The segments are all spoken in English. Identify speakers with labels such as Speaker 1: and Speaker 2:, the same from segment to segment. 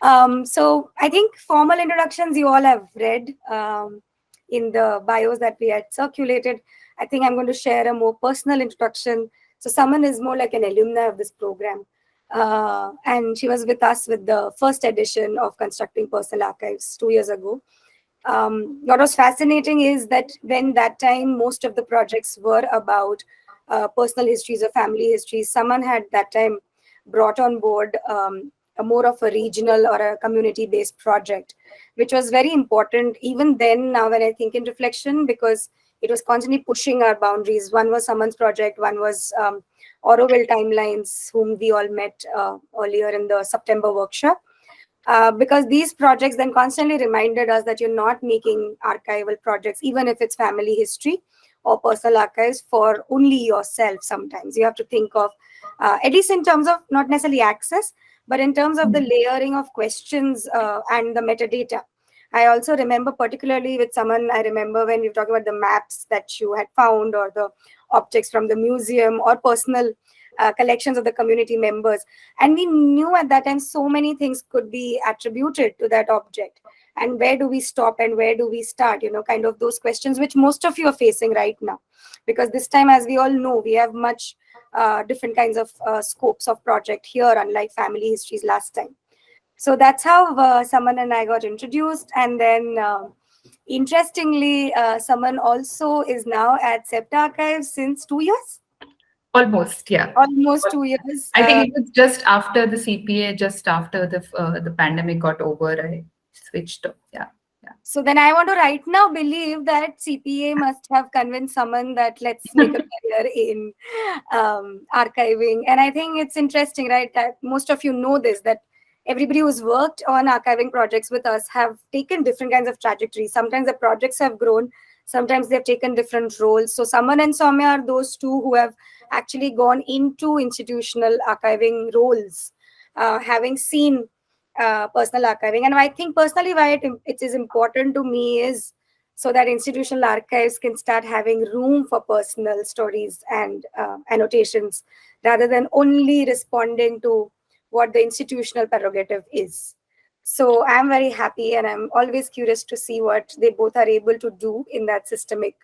Speaker 1: So I think formal introductions you all have read in the bios that we had circulated. I think I'm going to share a more personal introduction. So Saman is more like an alumni of this program. And she was with us with the first edition of Constructing Personal Archives 2 years ago. What was fascinating is that when that time most of the projects were about personal histories or family histories, someone had that time brought on board a more of a regional or a community based project, which was very important even then. Now when I think in reflection, because it was constantly pushing our boundaries. One was someone's project, one was Auroville Timelines, whom we all met earlier in the September workshop. Because these projects then constantly reminded us that you're not making archival projects, even if it's family history or personal archives, for only yourself. Sometimes you have to think of, at least in terms of not necessarily access, but in terms of the layering of questions and the metadata. I also remember particularly with someone, I remember when we were talking about the maps that you had found or the objects from the museum or personal collections of the community members. And we knew at that time so many things could be attributed to that object. And where do we stop and where do we start? Kind of those questions which most of you are facing right now. Because this time, as we all know, we have much different kinds of scopes of project here, unlike family histories last time. So that's how Saman and I got introduced. And then interestingly, Saman also is now at SEPTA Archives since 2 years.
Speaker 2: Almost, yeah.
Speaker 1: Almost 2 years.
Speaker 2: I think it was just after the CPA, just after the pandemic got over, I switched. Yeah, yeah.
Speaker 1: So then I want to right now believe that CPA must have convinced someone that let's make a career in archiving. And I think it's interesting, right? That most of you know this, that everybody who's worked on archiving projects with us have taken different kinds of trajectories. Sometimes the projects have grown, sometimes they've taken different roles. So Saman and Soumya are those two who have actually gone into institutional archiving roles, having seen personal archiving. And I think personally why it is important to me is so that institutional archives can start having room for personal stories and annotations rather than only responding to what the institutional prerogative is. So I'm very happy and I'm always curious to see what they both are able to do in that systemic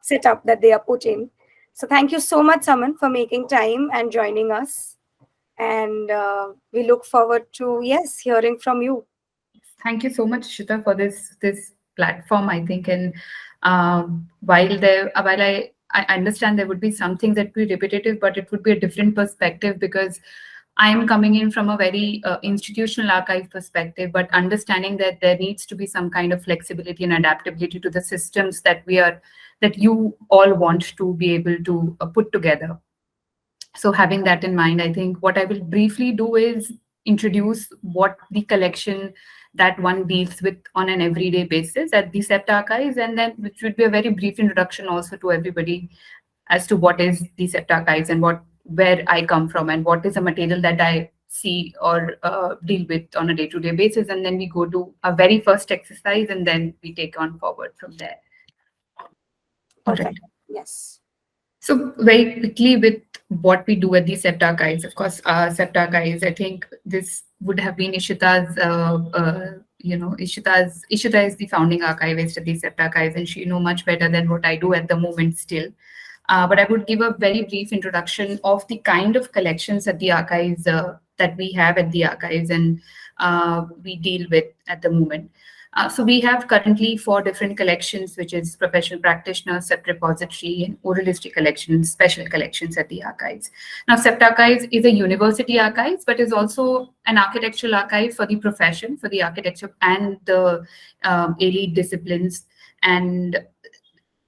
Speaker 1: setup that they are put in. So thank you so much, Saman, for making time and joining us. And we look forward to, yes, hearing from you.
Speaker 2: Thank you so much, Ishita, for this platform. I think, and while I understand there would be some things that would be repetitive, but it would be a different perspective because I am coming in from a very institutional archive perspective, but understanding that there needs to be some kind of flexibility and adaptability to the systems that you all want to be able to put together. So having that in mind, I think what I will briefly do is introduce what the collection that one deals with on an everyday basis at the SEPTA Archives, and then which would be a very brief introduction also to everybody as to what is the SEPTA Archives and where I come from and what is a material that I see or deal with on a day-to-day basis. And then we go to a very first exercise and then we take on forward from there.
Speaker 1: Perfect.
Speaker 2: Right.
Speaker 1: Yes.
Speaker 2: So very quickly with what we do at the SEPTA Archives, of course, SEPTA Archives, I think this would have been Ishita's, Ishita is the founding archivist at the SEPTA Archives, and she know much better than what I do at the moment still. But I would give a very brief introduction of the kind of collections at the archives that we have at the archives and we deal with at the moment. So we have currently 4 different collections, which is professional practitioner, SEPT repository, and oral history collections, special collections at the archives. Now, SEPT Archives is a university archives, but is also an architectural archive for the profession, for the architecture and the elite disciplines. And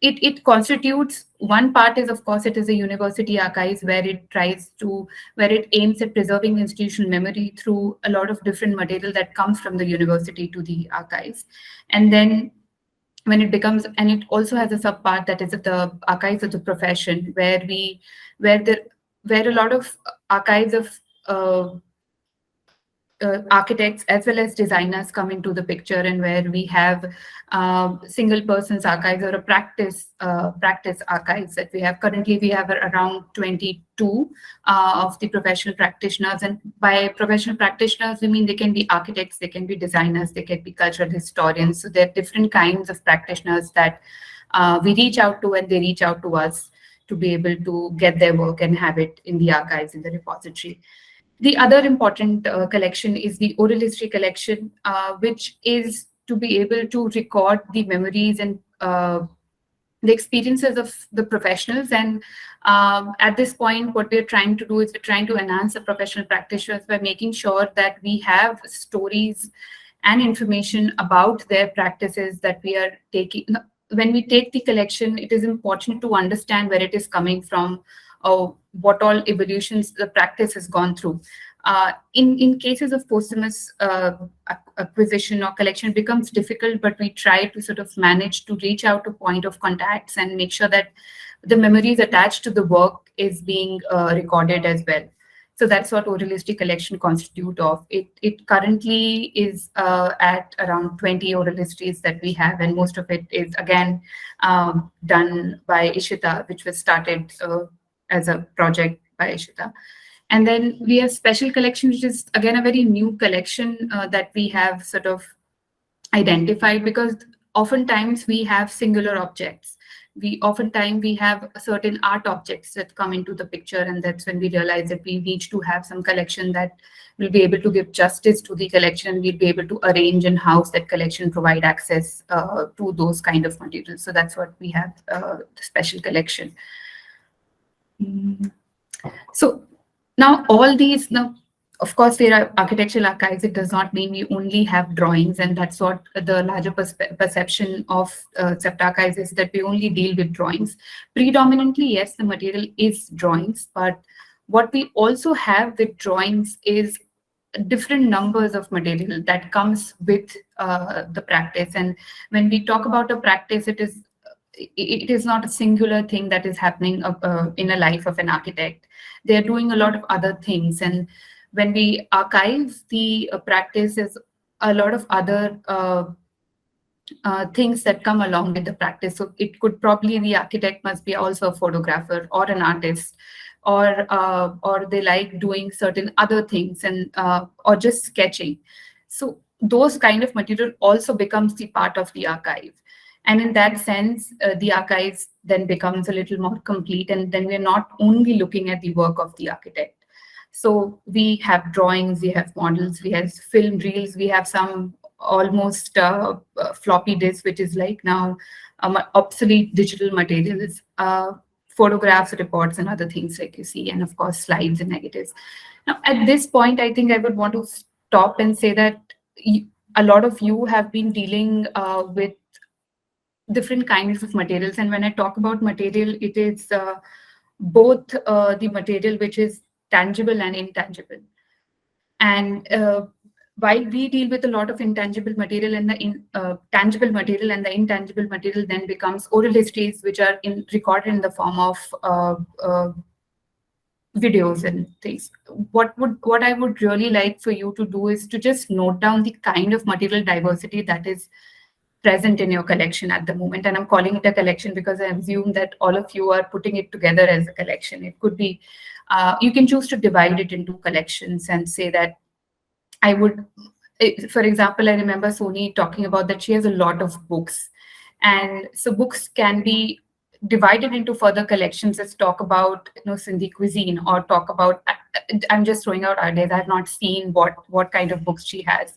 Speaker 2: it constitutes, one part is, of course, it is a university archives where it aims at preserving institutional memory through a lot of different material that comes from the university to the archives. And then when it becomes, and it also has a sub part that is at the archives of the profession, where a lot of archives of architects as well as designers come into the picture, and where we have single persons archives or a practice archives that we have. Currently, we have around 22 of the professional practitioners. And by professional practitioners, we mean they can be architects, they can be designers, they can be cultural historians. So there are different kinds of practitioners that we reach out to, and they reach out to us to be able to get their work and have it in the archives, in the repository. The other important collection is the oral history collection, which is to be able to record the memories and the experiences of the professionals. And at this point, what we're trying to do is we're trying to enhance the professional practitioners by making sure that we have stories and information about their practices that we are taking. When we take the collection, it is important to understand where it is coming from, or what all evolutions the practice has gone through. In cases of posthumous acquisition or collection, it becomes difficult, but we try to sort of manage to reach out to point of contacts and make sure that the memories attached to the work is being recorded as well. So that's what oral history collection constitute of. It currently is at around 20 oral histories that we have, and most of it is again done by Ishita, which was started as a project by Ishita. And then we have special collection, which is again a very new collection that we have sort of identified, because oftentimes we have singular objects. Oftentimes we have certain art objects that come into the picture, and that's when we realize that we need to have some collection that will be able to give justice to the collection. We'll be able to arrange and house that collection, provide access to those kind of materials. So that's what we have, the special collection. So now all these, now of course, there are architectural archives. It does not mean we only have drawings, and that's what the larger perception of SEPTA Archives is, that we only deal with drawings. Predominantly, yes, the material is drawings, but what we also have with drawings is different numbers of material that comes with the practice. And when we talk about a practice, it is not a singular thing that is happening in a life of an architect. They are doing a lot of other things, and when we archive the practice, is a lot of other things that come along with the practice. So it could probably, the architect must be also a photographer or an artist, or they like doing certain other things, and or just sketching. So those kind of material also becomes the part of the archive. And in that sense, the archives then becomes a little more complete, and then we're not only looking at the work of the architect. So we have drawings, we have models, we have film reels, we have some almost floppy disk, which is like now obsolete digital materials, photographs, reports, and other things like you see, and of course slides and negatives. Now at this point, I think I would want to stop and say that a lot of you have been dealing with different kinds of materials. And when I talk about material, it is both the material which is tangible and intangible. And while we deal with a lot of intangible material, and the tangible material, and the intangible material then becomes oral histories, which are recorded in the form of videos and things. What I would really like for you to do is to just note down the kind of material diversity that is present in your collection at the moment. And I'm calling it a collection because I assume that all of you are putting it together as a collection. It could be, you can choose to divide it into collections and say that I would, for example, I remember Sony talking about that she has a lot of books. And so books can be divided into further collections that talk about, Sindhi cuisine, or talk about, I'm just throwing out ideas. I've not seen what kind of books she has.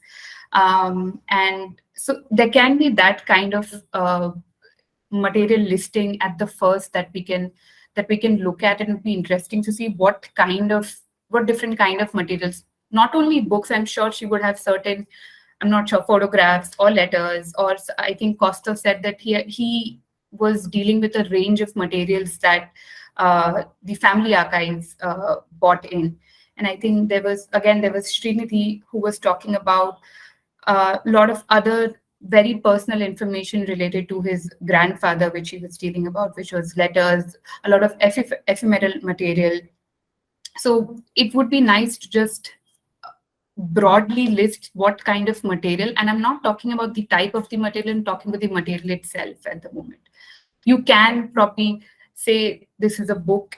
Speaker 2: And so there can be that kind of material listing at the first that we can look at. It would be interesting to see what different kind of materials, not only books. I'm sure she would have certain, I'm not sure, photographs or letters, or I think Costa said that he was dealing with a range of materials that the family archives bought in. And I think there was Srinidhi who was talking about a lot of other very personal information related to his grandfather, which he was dealing about, which was letters, a lot of ephemeral material. So it would be nice to just broadly list what kind of material, and I'm not talking about the type of the material, I'm talking about the material itself at the moment. You can probably say this is a book,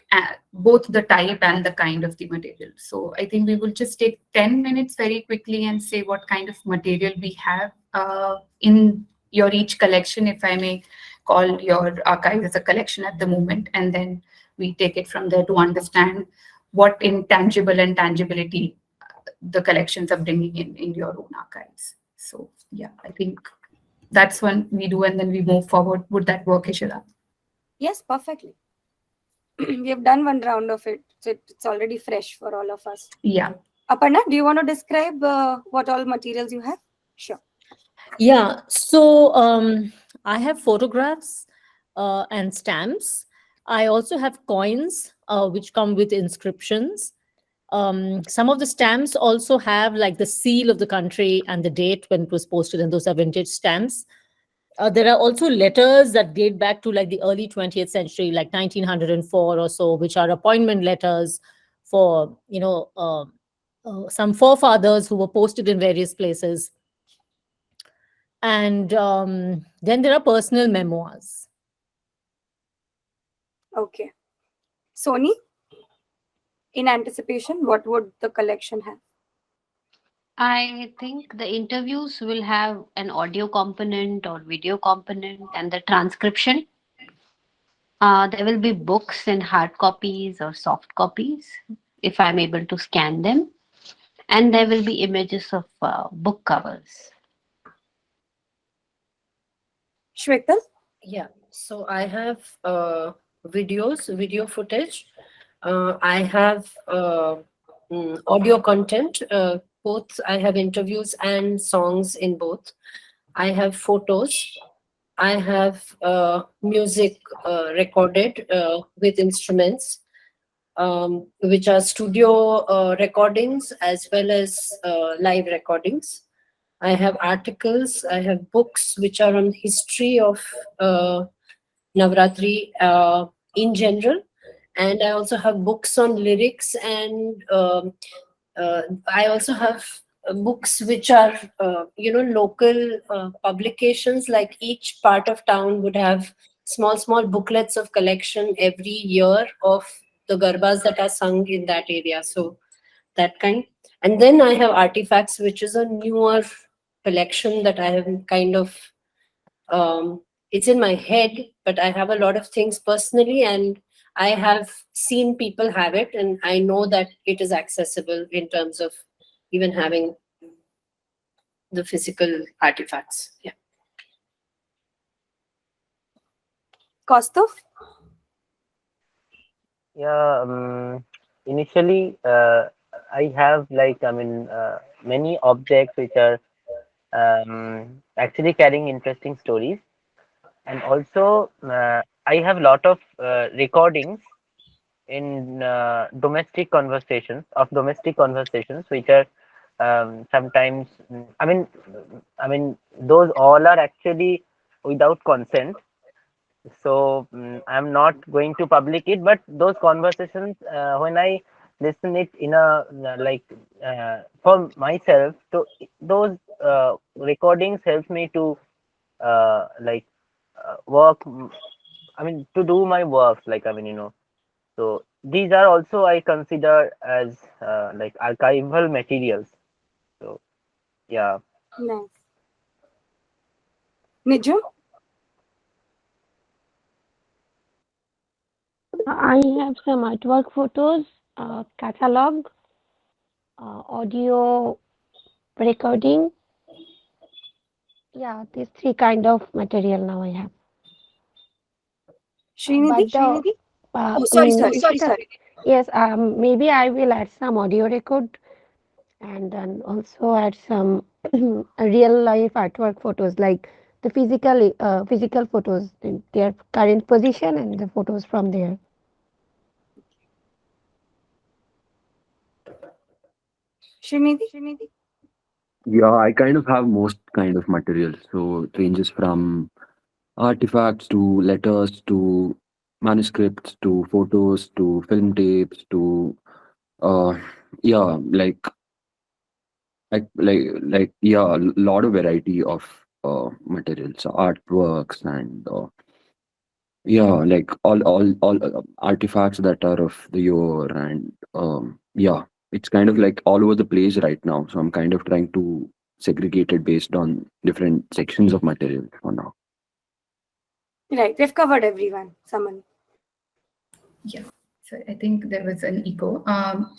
Speaker 2: both the type and the kind of the material. So I think we will just take 10 minutes very quickly and say what kind of material we have in your each collection, if I may call your archive as a collection at the moment, and then we take it from there to understand what intangible and tangibility the collections are bringing in your own archives. So yeah, I think that's when we do, and then we move forward. Would that work, Ishita?
Speaker 1: Yes, perfectly. We have done one round of it, so it's already fresh for all of us.
Speaker 2: Yeah.
Speaker 1: Aparna, do you want to describe what all materials you have? Sure.
Speaker 3: Yeah, so I have photographs and stamps. I also have coins which come with inscriptions. Some of the stamps also have like the seal of the country and the date when it was posted, and those are vintage stamps. There are also letters that date back to like the early 20th century, like 1904 or so, which are appointment letters for, some forefathers who were posted in various places. And then there are personal memoirs.
Speaker 1: Okay. Sony, in anticipation, what would the collection have?
Speaker 4: I think the interviews will have an audio component or video component and the transcription. There will be books in hard copies or soft copies if I'm able to scan them. And there will be images of book covers.
Speaker 1: Shwetal?
Speaker 5: Yeah, so I have video footage. I have audio content. Both I have interviews and songs in both. I have photos. I have music recorded with instruments, which are studio recordings as well as live recordings. I have articles. I have books which are on history of Navratri in general, and I also have books on lyrics, and I also have books which are local publications. Like each part of town would have small booklets of collection every year of the garbas that are sung in that area. So that kind. And then I have artifacts, which is a newer collection that I have kind of it's in my head, but I have a lot of things personally, and I have seen people have it, and I know that it is accessible in terms of even having the physical artifacts. Yeah.
Speaker 1: Kaustov?
Speaker 6: Yeah, initially, I have many objects which are actually carrying interesting stories, and also I have lot of recordings in domestic conversations which are sometimes those all are actually without consent, so I'm not going to public it, but those conversations when I listen it in a for myself, so those recordings helps me to work, to do my work, so these are also I consider as archival materials. So yeah.
Speaker 1: Nice. Nijum?
Speaker 7: I have some artwork photos, catalog, audio recording. Yeah, these three kind of material now I have.
Speaker 1: Srinidhi? Oh, sorry.
Speaker 7: Yes, maybe I will add some audio record and then also add some real life artwork photos, like the physical photos in their current position and the photos from there.
Speaker 1: Srinidhi?
Speaker 8: Yeah, I kind of have most kind of material. So it ranges from artifacts to letters to manuscripts to photos to film tapes to uh yeah, like yeah, a lot of variety of materials, artworks, and yeah, like all artifacts that are of the year, and yeah, it's kind of like all over the place right now. So I'm kind of trying to segregate it based on different sections of material for now.
Speaker 1: Right, we've covered everyone. Someone.
Speaker 2: Yeah, so I think there was an echo.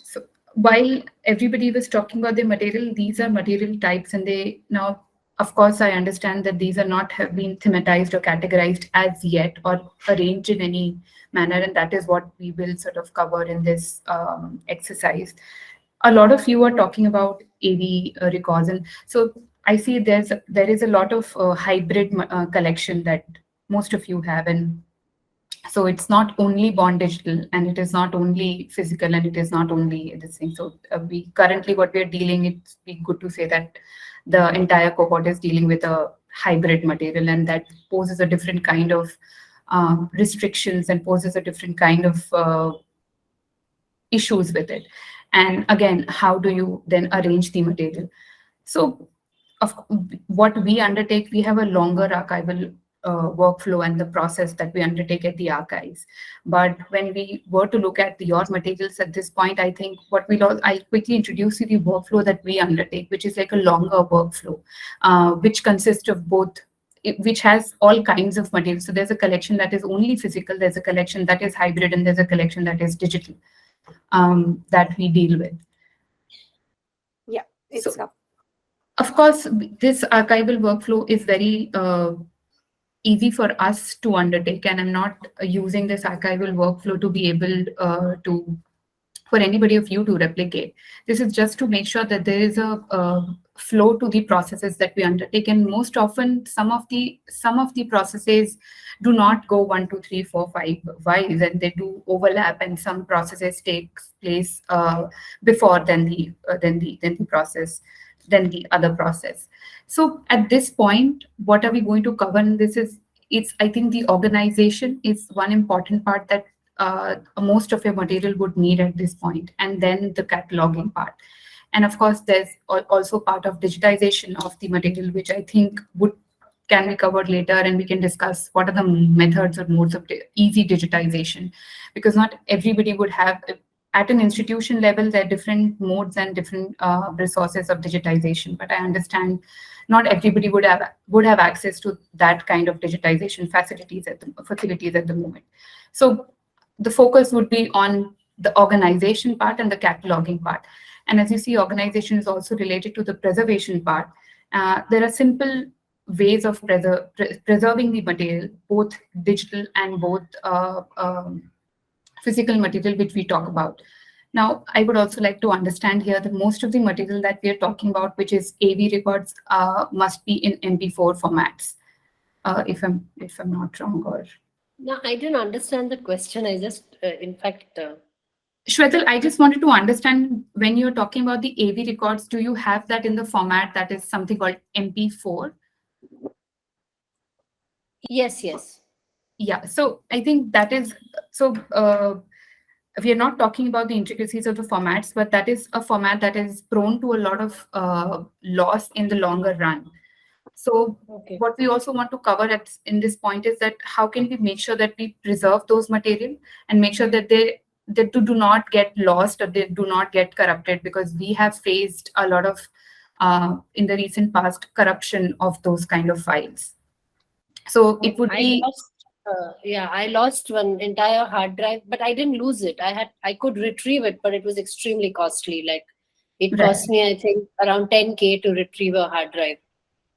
Speaker 2: So while everybody was talking about the material, these are material types, and they now, of course, I understand that these are not have been thematized or categorized as yet or arranged in any manner, and that is what we will sort of cover in this exercise. A lot of you are talking about AV records, and so I see there is a lot of hybrid collection that most of you have, and so it's not only born digital, and it is not only physical, and it is not only this thing. So we currently what we're dealing, it's be good to say that the entire cohort is dealing with a hybrid material, and that poses a different kind of restrictions and poses a different kind of issues with it. And again, how do you then arrange the material? So of what we undertake, we have a longer archival workflow and the process that we undertake at the archives. But when we were to look at your materials at this point, I think I'll quickly introduce you the workflow that we undertake, which is like a longer workflow, which consists of both, which has all kinds of materials. So there's a collection that is only physical, there's a collection that is hybrid, and there's a collection that is digital that we deal with.
Speaker 1: Yeah, it's
Speaker 2: So,
Speaker 1: up.
Speaker 2: of course, this archival workflow is very easy for us to undertake, and I'm not using this archival workflow to be able for anybody of you to replicate. This is just to make sure that there is a flow to the processes that we undertake, and most often some of the processes do not go 1, 2, 3, 4, 5 wise, and they do overlap, and some processes take place before then the other process. So at this point, what are we going to cover? And I think the organization is one important part that most of your material would need at this point, and then the cataloging part. And of course, there's also part of digitization of the material, which I think can be covered later, and we can discuss what are the methods or modes of easy digitization, because not everybody would have, at an institution level, there are different modes and different resources of digitization. But I understand not everybody would have access to that kind of digitization facilities at the moment. So the focus would be on the organization part and the cataloging part. And as you see, organization is also related to the preservation part. There are simple ways of preserving the material, both digital and both physical material, which we talk about. Now, I would also like to understand here that most of the material that we are talking about, which is AV records, must be in MP4 formats, if I'm not wrong. Or
Speaker 5: No, I didn't understand the question. I just, in fact.
Speaker 2: Shwetal, I just wanted to understand, when you're talking about the AV records, do you have that in the format that is something called MP4?
Speaker 5: Yes, yes.
Speaker 2: Yeah, so I think that is, so we are not talking about the intricacies of the formats, but that is a format that is prone to a lot of loss in the longer run. So what we also want to cover in this point is that how can we make sure that we preserve those material and make sure that they do not get lost or they do not get corrupted, because we have faced a lot of, in the recent past, corruption of those kind of files. So it would be...
Speaker 5: I lost one entire hard drive, but I didn't lose it. I could retrieve it, but it was extremely costly. Like it cost me, I think, around 10K to retrieve a hard drive.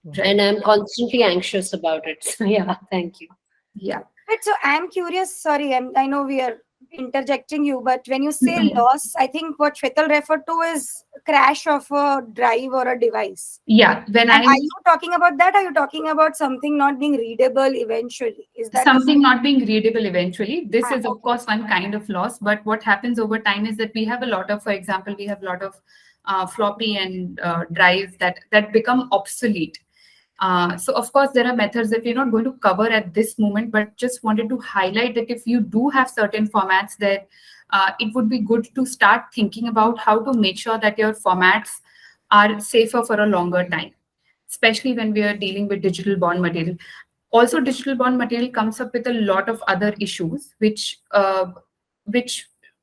Speaker 5: Right. And I'm constantly anxious about it. So yeah, thank you.
Speaker 2: Yeah.
Speaker 1: But so I'm curious, sorry, I know we are interjecting you, but when you say loss, I think what Shwetal referred to is crash of a drive or a device.
Speaker 2: Yeah.
Speaker 1: Are you talking about that? Are you talking about something not being readable eventually? Is that
Speaker 2: something not being readable eventually? This is, of course, one kind of loss. But what happens over time is that we have a lot of, for example, we have a lot of floppy and drives that become obsolete. So, of course, there are methods that we're not going to cover at this moment, but just wanted to highlight that if you do have certain formats, that it would be good to start thinking about how to make sure that your formats are safer for a longer time, especially when we are dealing with digital bond material. Also, digital bond material comes up with a lot of other issues, which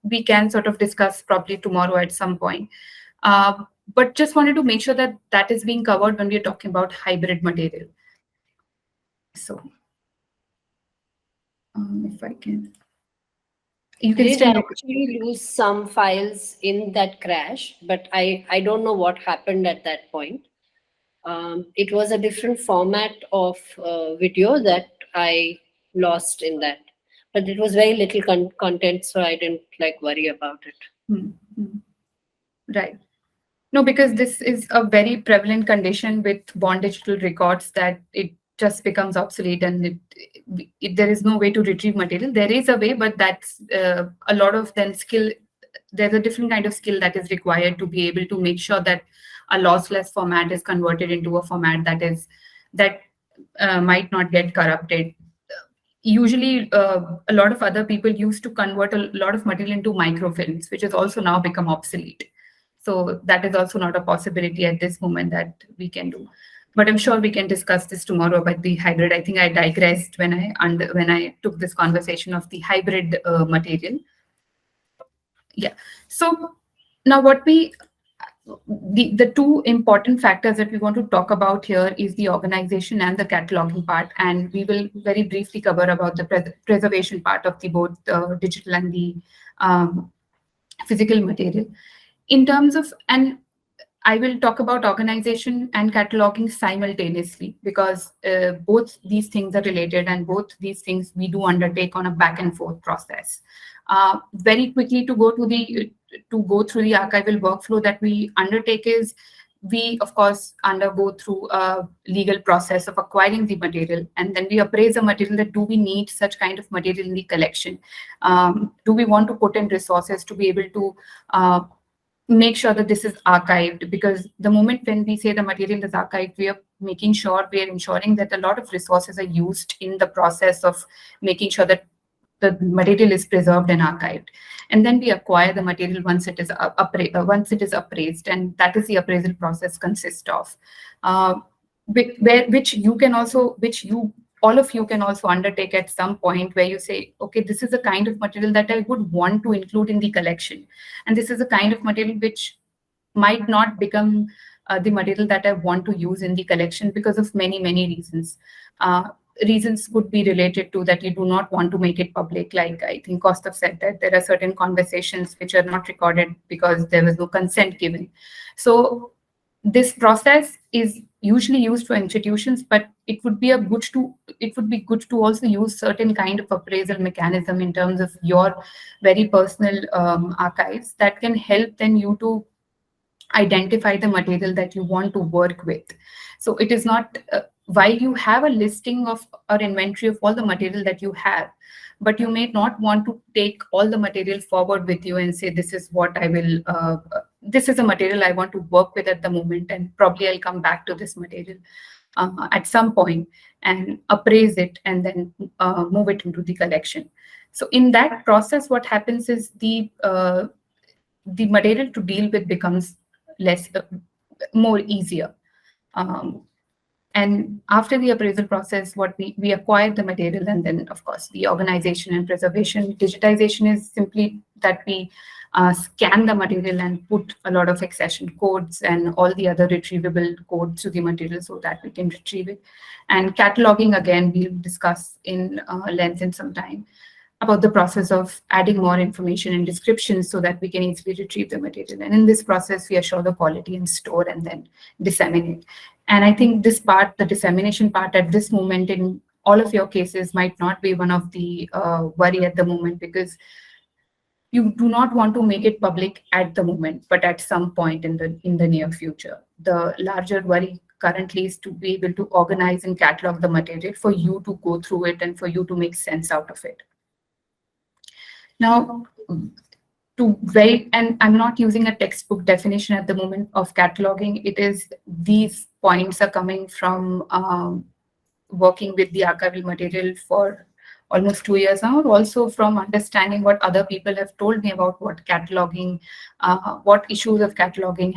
Speaker 2: we can sort of discuss probably tomorrow at some point. But just wanted to make sure that that is being covered when we're talking about hybrid material. So, if I can, you can
Speaker 5: Did
Speaker 2: still
Speaker 5: actually lose some files in that crash, but I don't know what happened at that point. It was a different format of video that I lost in that, but it was very little content, so I didn't like worry about it.
Speaker 2: Right. No, because this is a very prevalent condition with bond digital records that it just becomes obsolete and there is no way to retrieve material. There is a way, but that's a lot of then skill. There's a different kind of skill that is required to be able to make sure that a lossless format is converted into a format that might not get corrupted. Usually, a lot of other people used to convert a lot of material into microfilms, which has also now become obsolete. So that is also not a possibility at this moment that we can do. But I'm sure we can discuss this tomorrow about the hybrid. I think I digressed when I took this conversation of the hybrid material. Yeah. So now the two important factors that we want to talk about here is the organization and the cataloging part, and we will very briefly cover about the preservation part of the both digital and the physical material. In terms of, and I will talk about organization and cataloging simultaneously because both these things are related and both these things we do undertake on a back and forth process. Very quickly to go through the archival workflow that we undertake is we of course undergo through a legal process of acquiring the material, and then we appraise the material that do we need such kind of material in the collection? Do we want to put in resources to be able to make sure that this is archived? Because the moment when we say the material is archived, we are ensuring that a lot of resources are used in the process of making sure that the material is preserved and archived. And then we acquire the material once it is appraised, and that is the appraisal process consists of, which all of you can also undertake at some point, where you say, okay, this is the kind of material that I would want to include in the collection, and this is the kind of material which might not become the material that I want to use in the collection because of many reasons. Reasons could be related to that you do not want to make it public. Like I think Kaustav said that there are certain conversations which are not recorded because there was no consent given. So this process is usually used for institutions, but it would be good to also use certain kind of appraisal mechanism in terms of your very personal archives that can help then you to identify the material that you want to work with. So it is not while you have a listing of or inventory of all the material that you have, but you may not want to take all the material forward with you and say, this is what I will, this is a material I want to work with at the moment, and probably I'll come back to this material at some point and appraise it and then move it into the collection. So in that process, what happens is the material to deal with becomes more easier. And after the appraisal process, what we acquire the material, and then of course the organization and preservation. Digitization is simply that we scan the material and put a lot of accession codes and all the other retrievable codes to the material so that we can retrieve it. And cataloging, again, we'll discuss in length in some time about the process of adding more information and descriptions so that we can easily retrieve the material. And in this process, we assure the quality and store and then disseminate. And I think this part, the dissemination part at this moment in all of your cases might not be one of the worry at the moment, because you do not want to make it public at the moment, but at some point in the near future. The larger worry currently is to be able to organize and catalog the material for you to go through it and for you to make sense out of it. Now, and I'm not using a textbook definition at the moment of cataloging. It is, these points are coming from working with the archival material for almost 2 years now, also from understanding what other people have told me about what cataloging, what issues of cataloging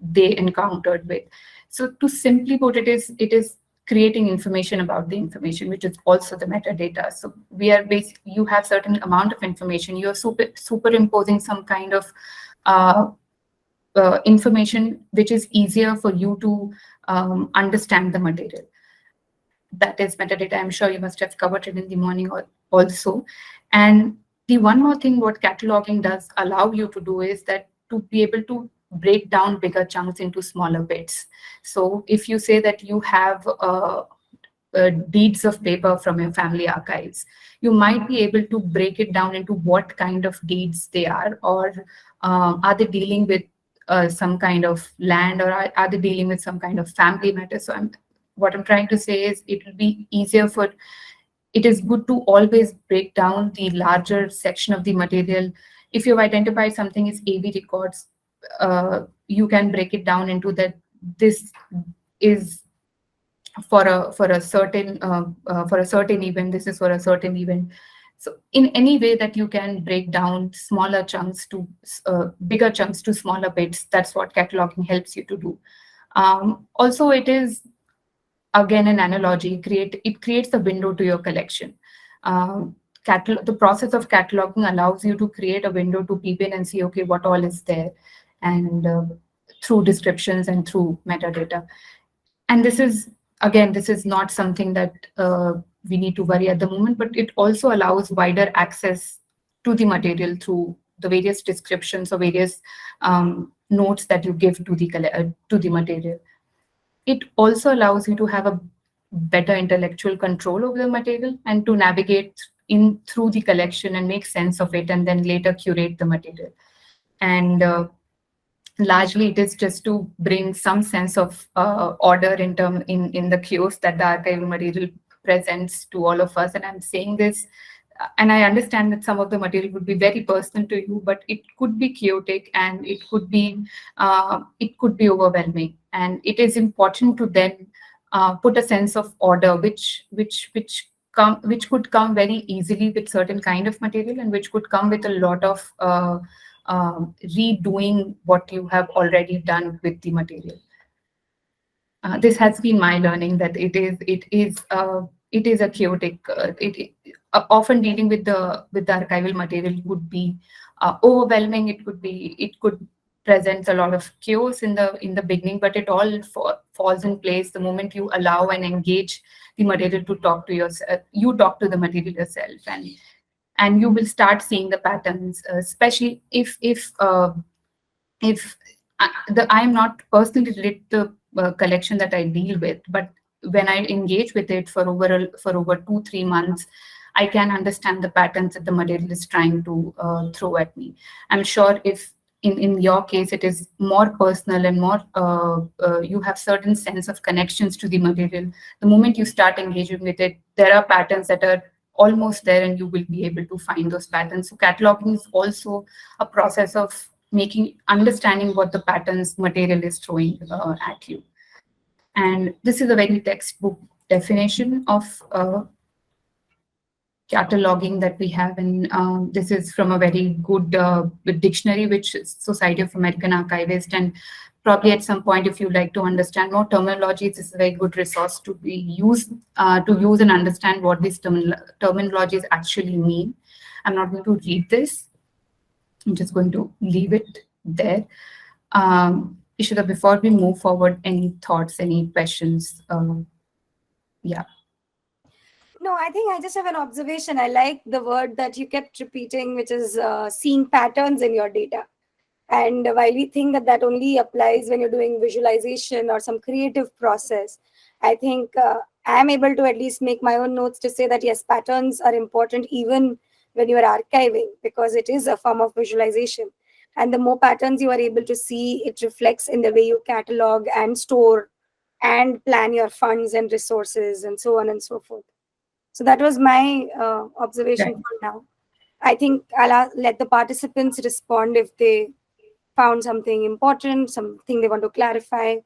Speaker 2: they encountered with. So to simply put, it is creating information about the information, which is also the metadata. So we are you have certain amount of information, you're superimposing some kind of information which is easier for you to understand the material. That is metadata. I'm sure you must have covered it in the morning also. And the one more thing what cataloging does allow you to do is that to be able to break down bigger chunks into smaller bits. So if you say that you have deeds of paper from your family archives, you might be able to break it down into what kind of deeds they are, or are they dealing with some kind of land, or are they dealing with some kind of family matter. So what I'm trying to say is it will be easier it is good to always break down the larger section of the material. If you've identified something is AV records, you can break it down into that this is for a certain event, this is for a certain event. So in any way that you can break down smaller chunks to bigger chunks to smaller bits, that's what cataloging helps you to do. Also, it is again an analogy. It creates a window to your collection. The process of cataloging allows you to create a window to peep in and see, okay, what all is there, and through descriptions and through metadata. And this is not something that we need to worry at the moment, but it also allows wider access to the material through the various descriptions or various notes that you give to the material. It also allows you to have a better intellectual control over the material and to navigate through the collection and make sense of it, and then later curate the material. And largely, it is just to bring some sense of order in the chaos that the archival material presents to all of us. And I'm saying this, and I understand that some of the material would be very personal to you, but it could be chaotic and it could be overwhelming. And it is important to then put a sense of order, which could come very easily with certain kind of material, and which could come with a lot of redoing what you have already done with the material. This has been my learning, that it is a chaotic. Often dealing with the archival material would be overwhelming. It could present a lot of chaos in the beginning, but it all falls in place the moment you allow and engage the material to talk to yourself. You talk to the material yourself, and you will start seeing the patterns, especially if I am not personally related to the collection that I deal with, but when I engage with it for over 2-3 months, I can understand the patterns that the material is trying to throw at me. I'm sure if in your case it is more personal and more you have certain sense of connections to the material, the moment you start engaging with it, there are patterns that are almost there, and you will be able to find those patterns. So cataloging is also a process of understanding what the patterns material is throwing at you. And this is a very textbook definition of cataloging that we have, and this is from a very good dictionary, which is Society of American Archivists. And probably at some point, if you'd like to understand more terminologies, this is a very good resource to use and understand what these terminologies actually mean. I'm not going to read this. I'm just going to leave it there. Ishita, before we move forward, any thoughts, any questions? Yeah.
Speaker 1: No, I think I just have an observation. I like the word that you kept repeating, which is seeing patterns in your data. And while we think that only applies when you're doing visualization or some creative process, I think I'm able to at least make my own notes to say that, yes, patterns are important even when you are archiving, because it is a form of visualization. And the more patterns you are able to see, it reflects in the way you catalog and store and plan your funds and resources and so on and so forth. So that was my observation for now. I think I'll let the participants respond if they found something important, something they want to clarify.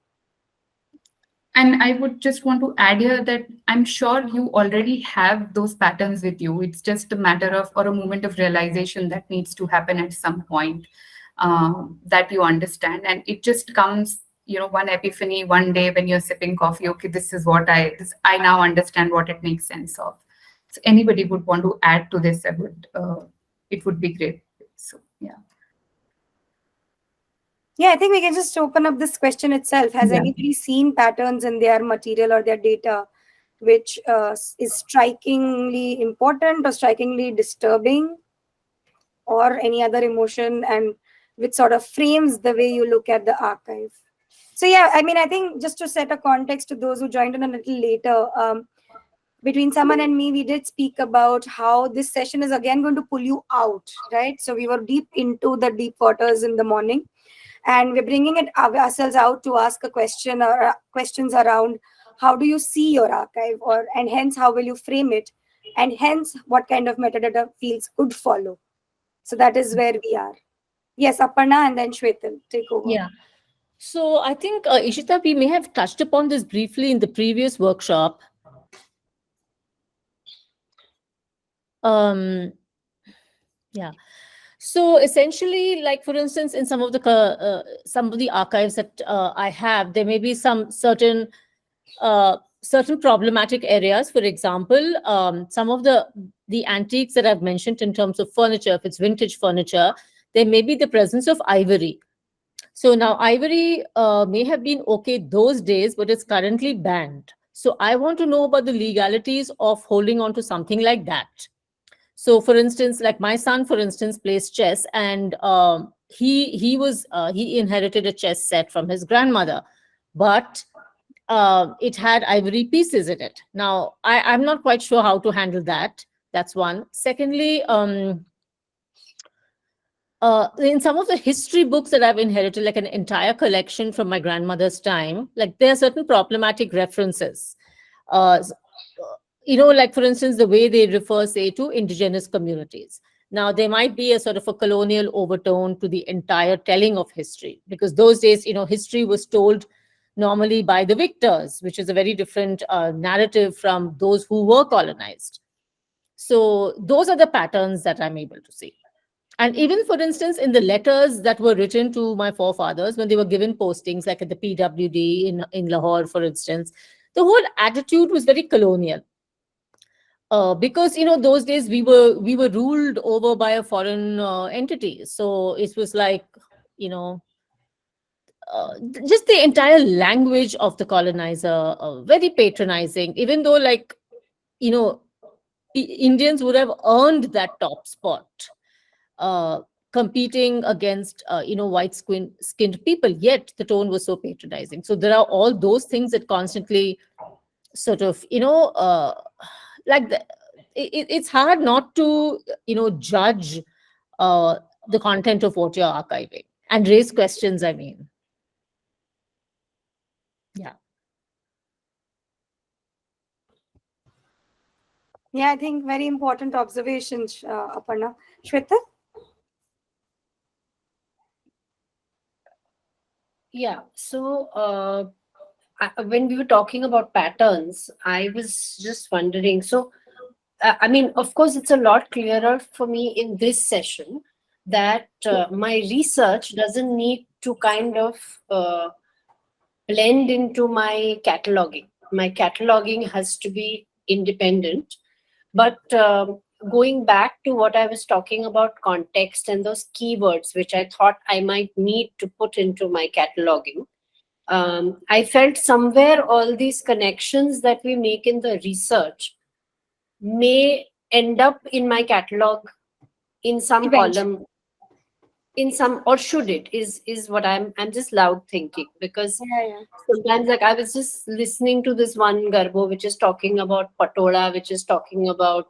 Speaker 2: And I would just want to add here that I'm sure you already have those patterns with you. It's just a matter of, or a moment of realization that needs to happen at some point, that you understand. And it just comes one epiphany one day when you're sipping coffee. Okay, this is what I now understand what it makes sense of. So anybody would want to add to this, it would be great. So yeah.
Speaker 1: Yeah, I think we can just open up this question itself. Has
Speaker 2: Yeah.
Speaker 1: anybody seen patterns in their material or their data which is strikingly important or strikingly disturbing, or any other emotion, and which sort of frames the way you look at the archive? So yeah, I mean, I think just to set a context to those who joined in a little later, between Saman and me, we did speak about how this session is again going to pull you out, right? So we were deep into the deep waters in the morning, and we're bringing it ourselves out to ask a question or questions around how do you see your archive, and hence how will you frame it, and hence what kind of metadata fields could follow. So that is where we are. Yes, Aparna and then Shwetal, take over.
Speaker 3: Yeah. So I think, Ishita, we may have touched upon this briefly in the previous workshop. Yeah. So essentially, like for instance, in some of the archives that I have, there may be some certain problematic areas. For example, some of the antiques that I've mentioned in terms of furniture, if it's vintage furniture, there may be the presence of ivory. So now ivory may have been okay those days, but it's currently banned. So I want to know about the legalities of holding on to something like that. So for instance, like my son, for instance, plays chess, and he inherited a chess set from his grandmother, but it had ivory pieces in it. Now, I'm not quite sure how to handle that. That's one. Secondly, in some of the history books that I've inherited, like an entire collection from my grandmother's time, like there are certain problematic references. Like for instance, the way they refer, say, to indigenous communities. Now, there might be a sort of a colonial overtone to the entire telling of history, because those days, history was told normally by the victors, which is a very different narrative from those who were colonized. So those are the patterns that I'm able to see. And even, for instance, in the letters that were written to my forefathers when they were given postings, like at the PWD in Lahore, for instance, the whole attitude was very colonial. Because those days we were ruled over by a foreign entity, so it was like just the entire language of the colonizer, very patronizing. Even though, like Indians would have earned that top spot, competing against white skinned people, yet the tone was so patronizing. So there are all those things that constantly sort of it's hard not to judge the content of what you're archiving and raise questions. I mean, yeah.
Speaker 1: Yeah, I think very important observations, Aparna. Shweta?
Speaker 5: Yeah. So when we were talking about patterns, I was just wondering. So, I mean, of course, it's a lot clearer for me in this session that my research doesn't need to kind of blend into my cataloging. My cataloging has to be independent. But going back to what I was talking about, context and those keywords, which I thought I might need to put into my cataloging, I felt somewhere all these connections that we make in the research may end up in my catalog in some column, in some, or should it, is what I'm just loud thinking, because sometimes, like, I was just listening to this one garbo which is talking about patola, which is talking about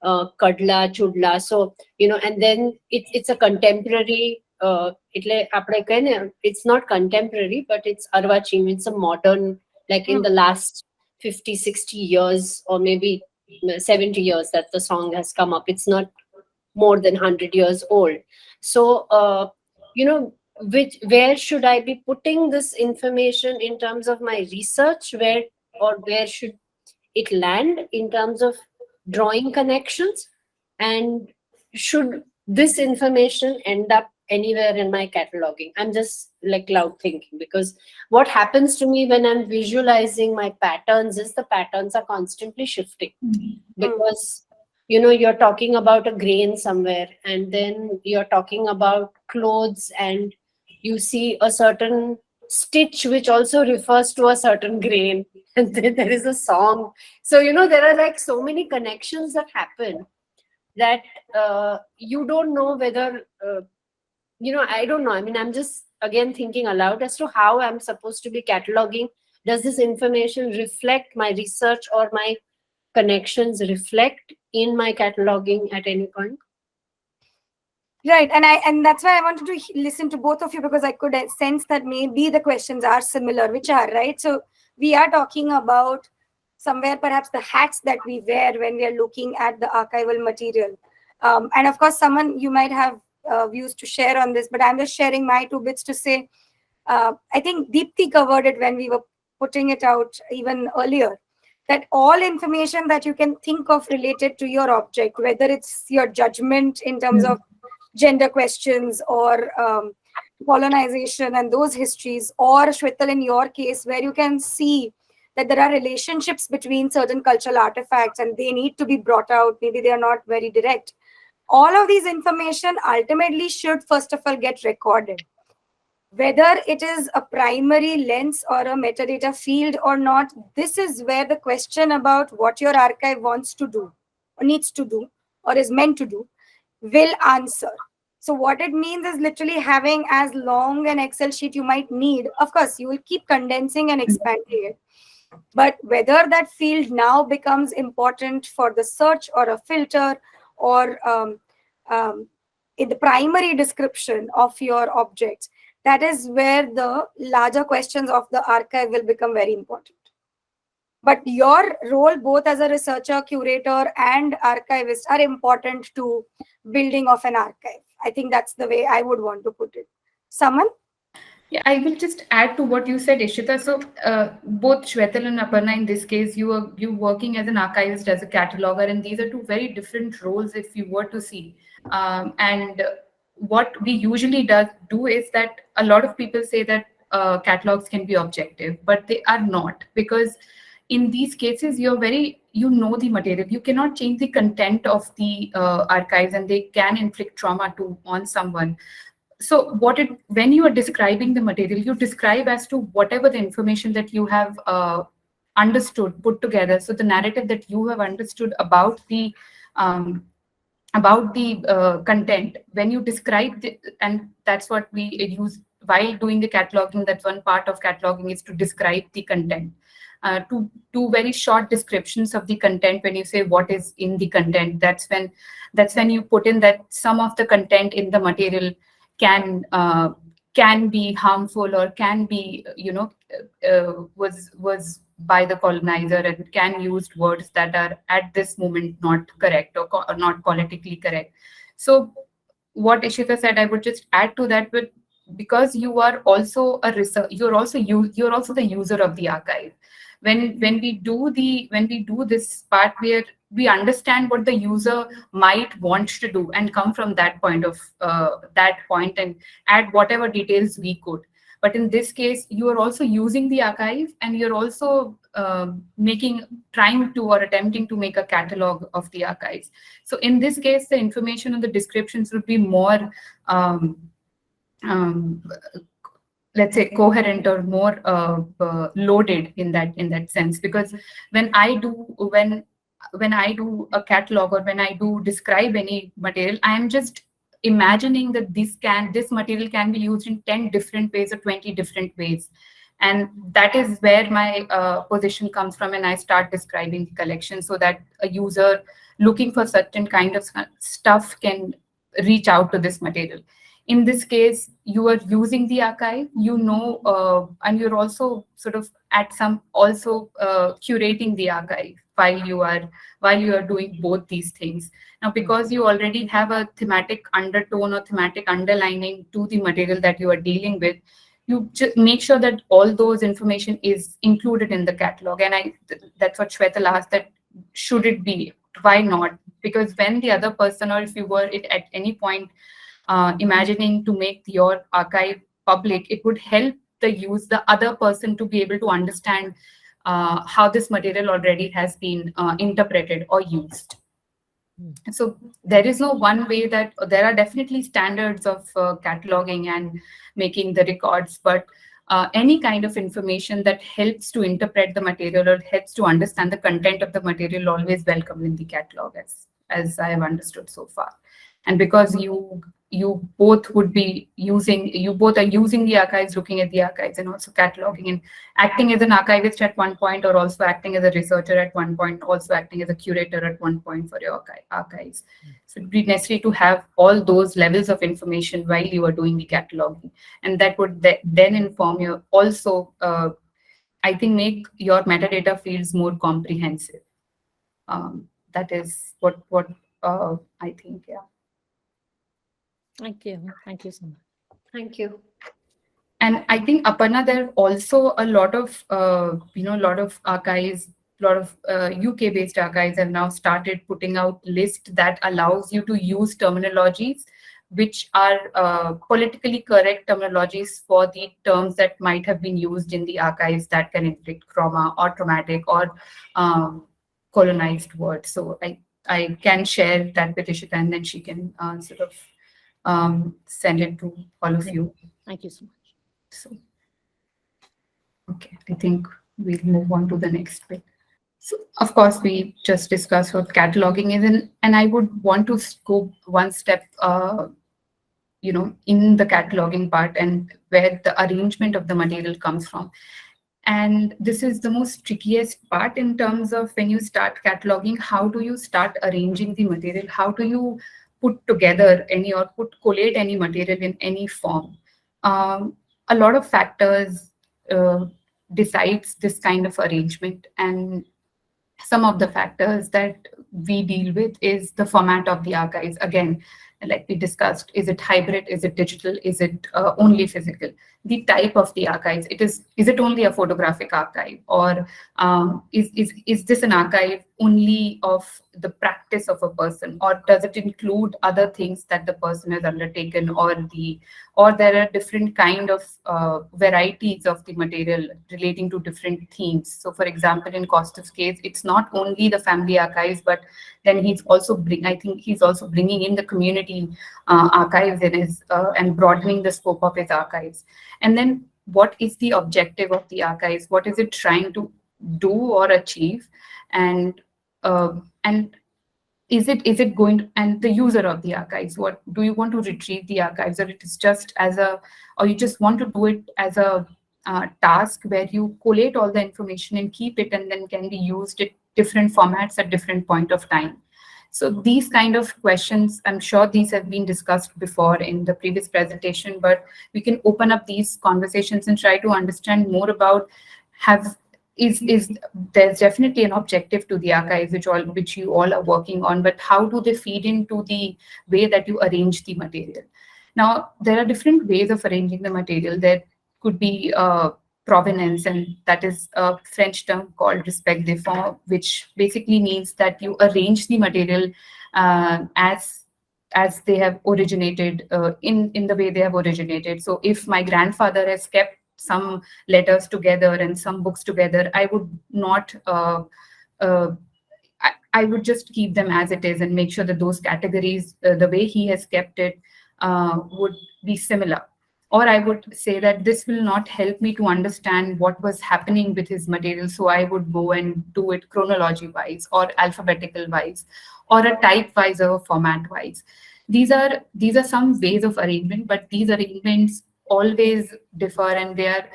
Speaker 5: kadla, chudla. So, and then it's a contemporary, it's not contemporary, but it's arvachim. It's a modern, like in the last 50, 60 years, or maybe 70 years that the song has come up. It's not more than 100 years old. So, where should I be putting this information in terms of my research? Where should it land in terms of drawing connections? And should this information end up anywhere in my cataloging. I'm just like cloud thinking, because what happens to me when I'm visualizing my patterns is the patterns are constantly shifting. Because you're talking about a grain somewhere, and then you're talking about clothes, and you see a certain stitch which also refers to a certain grain, and then there is a song. So there are like so many connections that happen that you don't know whether I don't know. I mean, I'm just again thinking aloud as to how I'm supposed to be cataloging. Does this information reflect my research, or my connections reflect in my cataloging at any point?
Speaker 1: Right, and that's why I wanted to listen to both of you, because I could sense that maybe the questions are similar, which are right. So we are talking about somewhere perhaps the hats that we wear when we are looking at the archival material, and of course, someone you might have views to share on this, but I'm just sharing my 2 bits to say. I think Deepthi covered it when we were putting it out even earlier, that all information that you can think of related to your object, whether it's your judgment in terms of gender questions or colonization and those histories, or Shwetal, in your case, where you can see that there are relationships between certain cultural artifacts and they need to be brought out, maybe they are not very direct. All of these information ultimately should first of all get recorded. Whether it is a primary lens or a metadata field or not, this is where the question about what your archive wants to do or needs to do or is meant to do will answer. So what it means is literally having as long an Excel sheet you might need. Of course, you will keep condensing and expanding it. But whether that field now becomes important for the search or a filter, or in the primary description of your objects, that is where the larger questions of the archive will become very important. But your role, both as a researcher, curator, and archivist, are important to building of an archive. I think that's the way I would want to put it. Saman?
Speaker 2: Yeah, I will just add to what you said, Ishita. So both Shwetal and Aparna, in this case, you working as an archivist, as a cataloger, and these are two very different roles if you were to see. And what we usually do is that a lot of people say that catalogs can be objective, but they are not, because in these cases you know the material. You cannot change the content of the archives, and they can inflict trauma on someone. So when you are describing the material, you describe as to whatever the information that you have understood, put together. So the narrative that you have understood about the content, when you describe and that's what we use while doing the cataloging. That's one part of cataloging, is to describe the content. To do very short descriptions of the content. When you say what is in the content, that's when you put in that some of the content in the material can be harmful, or can be was by the colonizer, and can use words that are at this moment not correct, or not politically correct. So what Ishita said, I would just add to that, but because you are also a research, you're also the user of the archive. When we do this part where we understand what the user might want to do, and come from that point and add whatever details we could. But in this case, you are also using the archive, and you're also trying to or attempting to make a catalog of the archives. So in this case, the information and the descriptions would be more let's say coherent, or more loaded in that sense. Because when I do a catalog, or when I do describe any material, I am just imagining that this material can be used in 10 different ways or 20 different ways. And that is where my position comes from, and I start describing the collection, so that a user looking for certain kind of stuff can reach out to this material. In this case, you are using the archive, and you're also sort of curating the archive while you are doing both these things. Now, because you already have a thematic undertone or thematic underlining to the material that you are dealing with, you just make sure that all those information is included in the catalog. And that's what Shwetal asked, that should it be? Why not? Because when the other person, or if you were at any point imagining to make your archive public, it would help the other person to be able to understand how this material already has been interpreted or used. So there is no one way that there are definitely standards of cataloging and making the records, but any kind of information that helps to interpret the material or helps to understand the content of the material always welcome in the catalog, as I have understood so far. And because you both are using the archives, looking at the archives, and also cataloging and acting as an archivist at one point, or also acting as a researcher at one point, also acting as a curator at one point for your archives. So it would be necessary to have all those levels of information while you are doing the cataloging, and that would then inform you also, I think, make your metadata fields more comprehensive. That is what I think. Yeah.
Speaker 3: Thank you. Thank you so much.
Speaker 5: Thank you.
Speaker 2: And I think, Aparna, there are also a lot of archives, a lot of UK-based archives have now started putting out lists that allows you to use terminologies which are politically correct terminologies for the terms that might have been used in the archives that can inflict trauma or traumatic or colonized words. So I can share that with Ishita, and then she can sort of send it to all of you.
Speaker 3: Thank you so much.
Speaker 2: So, okay, I think we'll move on to the next bit. So, of course, we just discussed what cataloging is, and I would want to go one step, in the cataloging part and where the arrangement of the material comes from. And this is the most trickiest part in terms of when you start cataloging. How do you start arranging the material? How do you put together collate any material in any form? A lot of factors decides this kind of arrangement, and some of the factors that we deal with is the format of the archives. Again, like we discussed, is it hybrid? Is it digital? Is it only physical? The type of the archives. Is it only a photographic archive, or is this an archive only of the practice of a person, or does it include other things that the person has undertaken, or there are different kind of varieties of the material relating to different themes. So, for example, in Kostov's case, it's not only the family archives, but then he's also bringing in the community archives in his and broadening the scope of his archives. And then, what is the objective of the archives? What is it trying to do or achieve? And is it going to, and the user of the archives, what do you want to retrieve the archives, or it is just or you just want to do it as a task where you collate all the information and keep it, and then can be used in different formats at different point of time. So these kind of questions, I'm sure these have been discussed before in the previous presentation, but we can open up these conversations and try to understand more about there's definitely an objective to the archives which you all are working on, but how do they feed into the way that you arrange the material? Now, there are different ways of arranging the material. There could be provenance, and that is a French term called respect des formes, which basically means that you arrange the material as they have originated, in the way they have originated. So if my grandfather has kept some letters together and some books together, I would not I would just keep them as it is and make sure that those categories, the way he has kept it, would be similar. Or I would say that this will not help me to understand what was happening with his material, so I would go and do it chronology-wise or alphabetical-wise or a type-wise or format-wise. These are some ways of arrangement, but these arrangements always differ, and there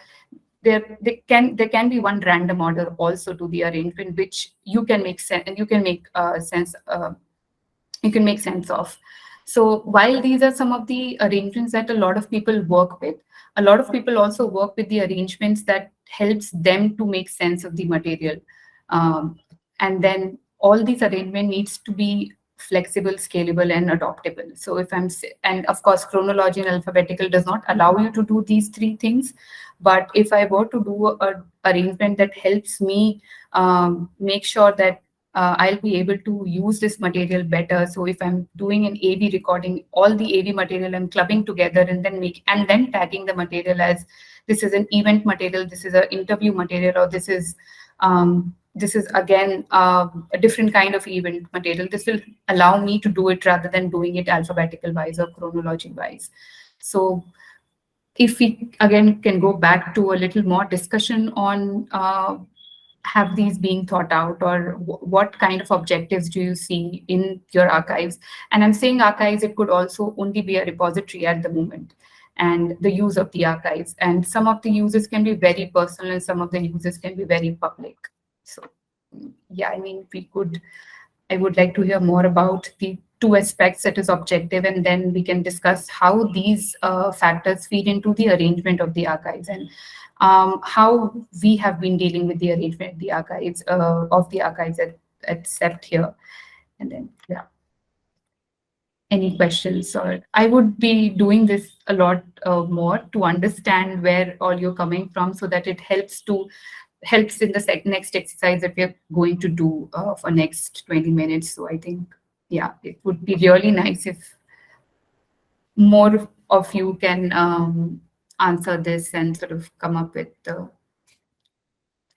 Speaker 2: can be one random order also to the arrangement, which you can make sense, and you can make sense of. So while these are some of the arrangements that a lot of people work with, a lot of people also work with the arrangements that helps them to make sense of the material. And then all these arrangement needs to be flexible, scalable, and adaptable. So and of course, chronology and alphabetical does not allow you to do these three things. But if I were to do an arrangement that helps me make sure that I'll be able to use this material better. So if I'm doing an AV recording, all the AV material I'm clubbing together and then tagging the material as this is an event material, this is an interview material, or this is again a different kind of event material. This will allow me to do it rather than doing it alphabetical wise or chronology wise. So if we again can go back to a little more discussion on have these being thought out, or what kind of objectives do you see in your archives? And I'm saying archives, it could also only be a repository at the moment, and the use of the archives. And some of the uses can be very personal and some of the uses can be very public. So yeah, I mean, I would like to hear more about the two aspects, that is objective, and then we can discuss how these factors feed into the arrangement of the archives, and how we have been dealing with the arrangement of the archives at SEPT here. And then, yeah. Any questions? Or I would be doing this a lot more to understand where all you're coming from, so that it helps in the next exercise that we're going to do for next 20 minutes. So I think, yeah, it would be really nice if more of you can answer this and sort of come up with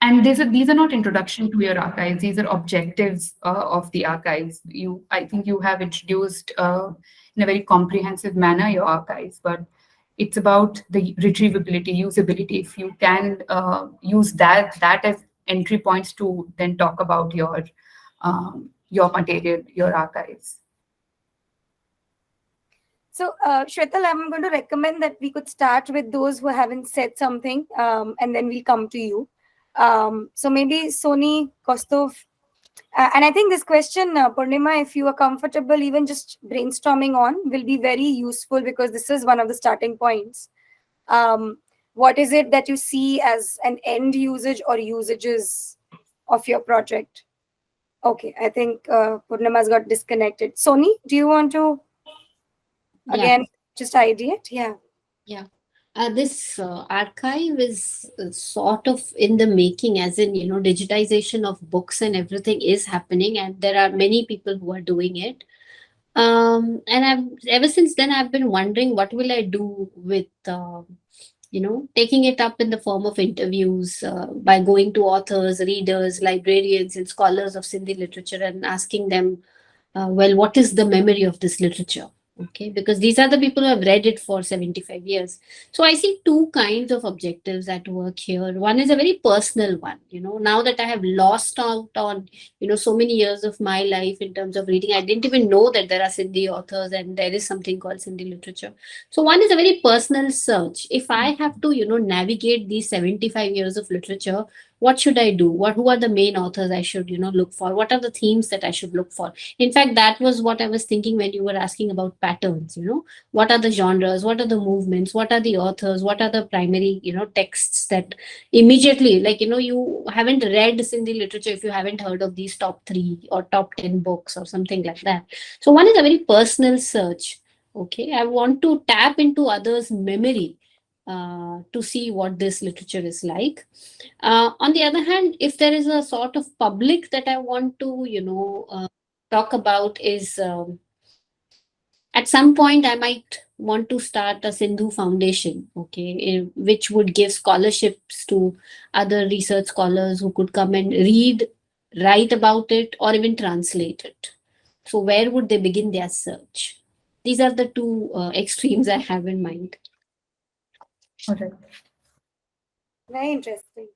Speaker 2: and these are not introduction to your archives, these are objectives of the archives. I think you have introduced in a very comprehensive manner your archives, but it's about the retrievability, usability. If you can use that as entry points to then talk about your material, your archives.
Speaker 1: So, Shwetal, I'm going to recommend that we could start with those who haven't said something, and then we'll come to you. So maybe Sony, Kostov, and I think this question, Purnima, if you are comfortable, even just brainstorming on will be very useful, because this is one of the starting points. What is it that you see as an end usage or usages of your project? Okay, I think Purnima's got disconnected. Sony, do you want to again just ideate? Yeah.
Speaker 4: This archive is sort of in the making, as in, digitization of books and everything is happening, and there are many people who are doing it. And ever since then, I've been wondering, what will I do with, taking it up in the form of interviews, by going to authors, readers, librarians, and scholars of Sindhi literature and asking them, well, what is the memory of this literature? Okay, because these are the people who have read it for 75 years. So I see two kinds of objectives at work here. One is a very personal one. Now that I have lost out on, so many years of my life in terms of reading, I didn't even know that there are Sindhi authors and there is something called Sindhi literature. So one is a very personal search. If I have to, navigate these 75 years of literature, what should I do? Who are the main authors I should, look for? What are the themes that I should look for? In fact, that was what I was thinking when you were asking about patterns. What are the genres? What are the movements? What are the authors? What are the primary, texts that immediately, like, you haven't read Sindhi literature if you haven't heard of these top 3 or top 10 books or something like that. So one is a very personal search. Okay, I want to tap into others' memory to see what this literature is like. On the other hand, if there is a sort of public that I want to, talk about, is at some point I might want to start a Sindhu Foundation, okay, which would give scholarships to other research scholars who could come and read, write about it, or even translate it. So where would they begin their search? These are the two extremes I have in mind.
Speaker 2: Okay.
Speaker 1: Very interesting.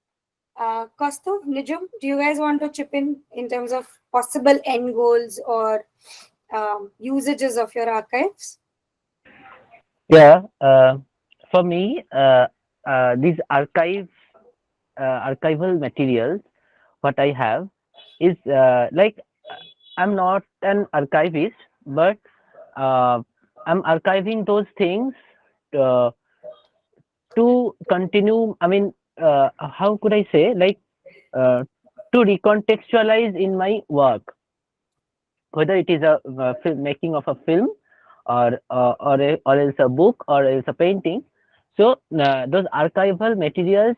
Speaker 1: Kostov, Nijum, do you guys want to chip in terms of possible end goals or usages of your archives?
Speaker 6: Yeah, for me, these archival materials, what I have is like, I'm not an archivist, but I'm archiving those things uh, to continue. I mean, how could I say, like, to recontextualize in my work, whether it is a making of a film, or else a book, or else a painting. So those archival materials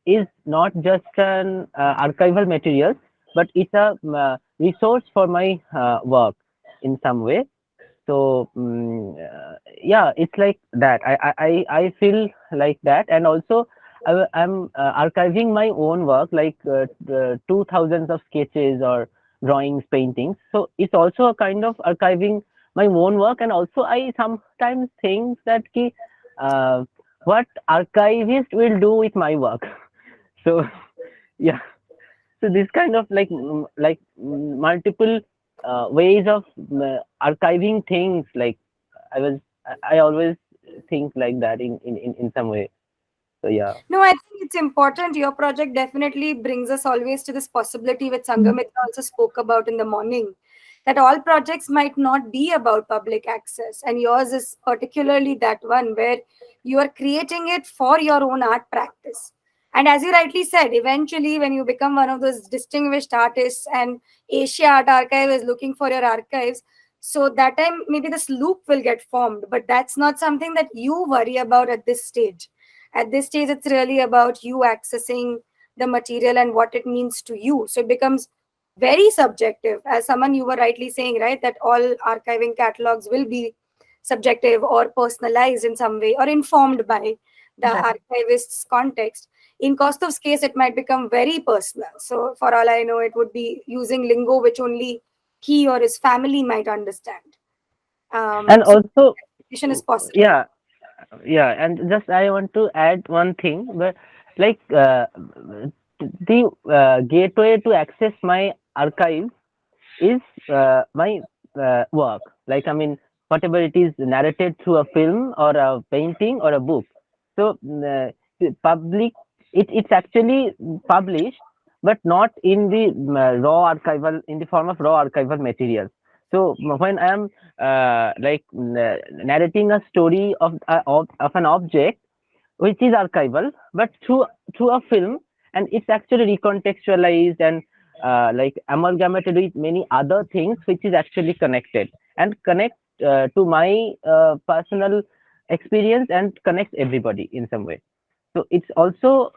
Speaker 6: is not just an archival materials, but it's a resource for my work in some way. So yeah, it's like that. I feel like that. And also I'm archiving my own work, like 2000s of sketches or drawings, paintings. So it's also a kind of archiving my own work. And also I sometimes think that uh, what archivist will do with my work. So yeah, so this kind of like multiple ways of archiving things, like I always think like that in some way. So yeah.
Speaker 1: No, I think it's important. Your project definitely brings us always to this possibility, which Sangamitra also spoke about in the morning, that all projects might not be about public access. And yours is particularly that one where you are creating it for your own art practice. And as you rightly said, eventually, when you become one of those distinguished artists and Asia Art Archive is looking for your archives, so that time maybe this loop will get formed. But that's not something that you worry about at this stage. At this stage, it's really about you accessing the material and what it means to you. So it becomes very subjective. As someone, you were rightly saying, right, that all archiving catalogs will be subjective or personalized in some way or informed by the
Speaker 2: Right.
Speaker 1: archivist's context. In Kaustuv's case, it might become very personal. So for all I know, it would be using lingo which only he or his family might understand.
Speaker 6: And
Speaker 1: So
Speaker 6: also,
Speaker 1: vision is possible.
Speaker 6: yeah, yeah, and just I want to add one thing, but like the gateway to access my archive is my work. Like, I mean, whatever it is narrated through a film or a painting or a book. So the public, it's actually published, but not in the raw archival, in the form of raw archival materials. So when I am narrating a story of an object which is archival, but through a film, and it's actually recontextualized and like amalgamated with many other things, which is actually connected and connect to my personal experience and connects everybody in some way. So it's also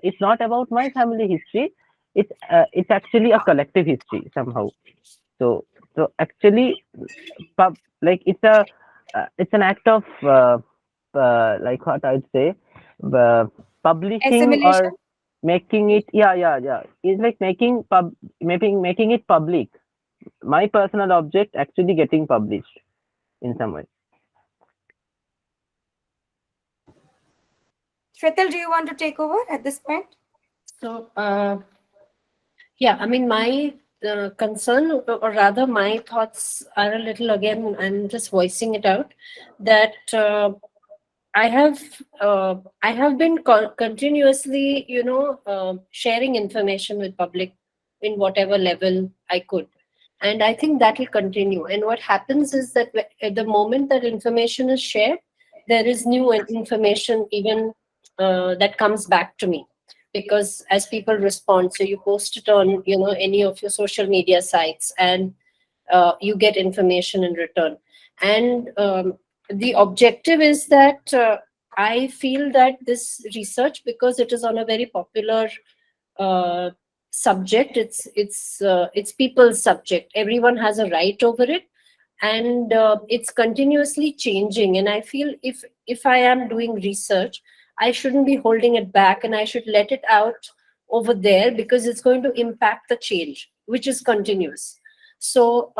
Speaker 6: it's not about my family history. It's actually a collective history somehow. So actually, like it's an act of like what I'd say, uh, publishing
Speaker 1: Assimilation.
Speaker 6: or making it. Yeah. It's like making it public. My personal object actually getting published in some way.
Speaker 1: Shwetal, do you want to take over at this point?
Speaker 5: So, yeah, I mean, my concern, or rather, my thoughts are a little, again, I'm just voicing it out, that I have been continuously, sharing information with public in whatever level I could, and I think that will continue. And what happens is that at the moment that information is shared, there is new information even that comes back to me, because as people respond, so you post it on any of your social media sites, and you get information in return. And the objective is that I feel that this research, because it is on a very popular uh, subject, it's people's subject, everyone has a right over it, and it's continuously changing. And I feel if I am doing research, I shouldn't be holding it back, and I should let it out over there, because it's going to impact the change, which is continuous. So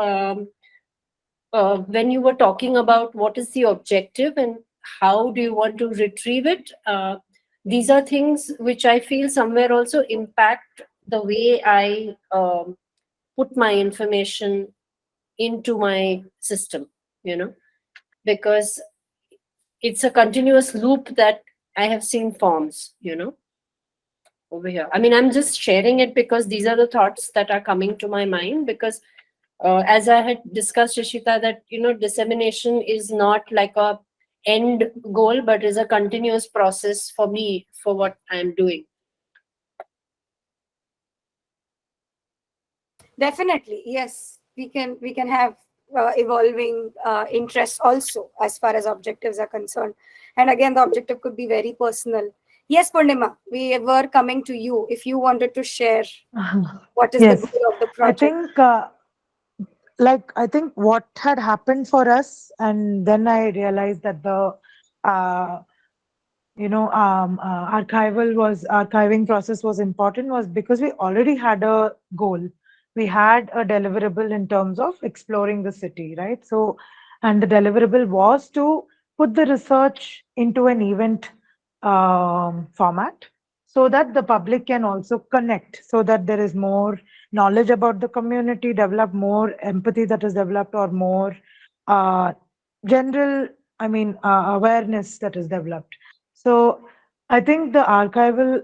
Speaker 5: when you were talking about what is the objective and how do you want to retrieve it, these are things which I feel somewhere also impact the way I put my information into my system, because it's a continuous loop that I have seen forms, over here. I mean, I'm just sharing it because these are the thoughts that are coming to my mind, because as I had discussed, Rishita, that dissemination is not like a end goal, but is a continuous process for me for what I'm doing.
Speaker 1: Definitely, yes. We can have evolving interests also as far as objectives are concerned. And again, the objective could be very personal. Yes, Purnima, we were coming to you. If you wanted to share what is the
Speaker 9: Yes,
Speaker 1: goal of the
Speaker 9: I
Speaker 1: project.
Speaker 9: think I think what had happened for us, and then I realized that the uh, archiving process was important, was because we already had a goal. We had a deliverable in terms of exploring the city, right? So, and the deliverable was to put the research into an event format so that the public can also connect, so that there is more knowledge about the community, develop more empathy that is developed, or more uh, general, awareness that is developed. So I think the archival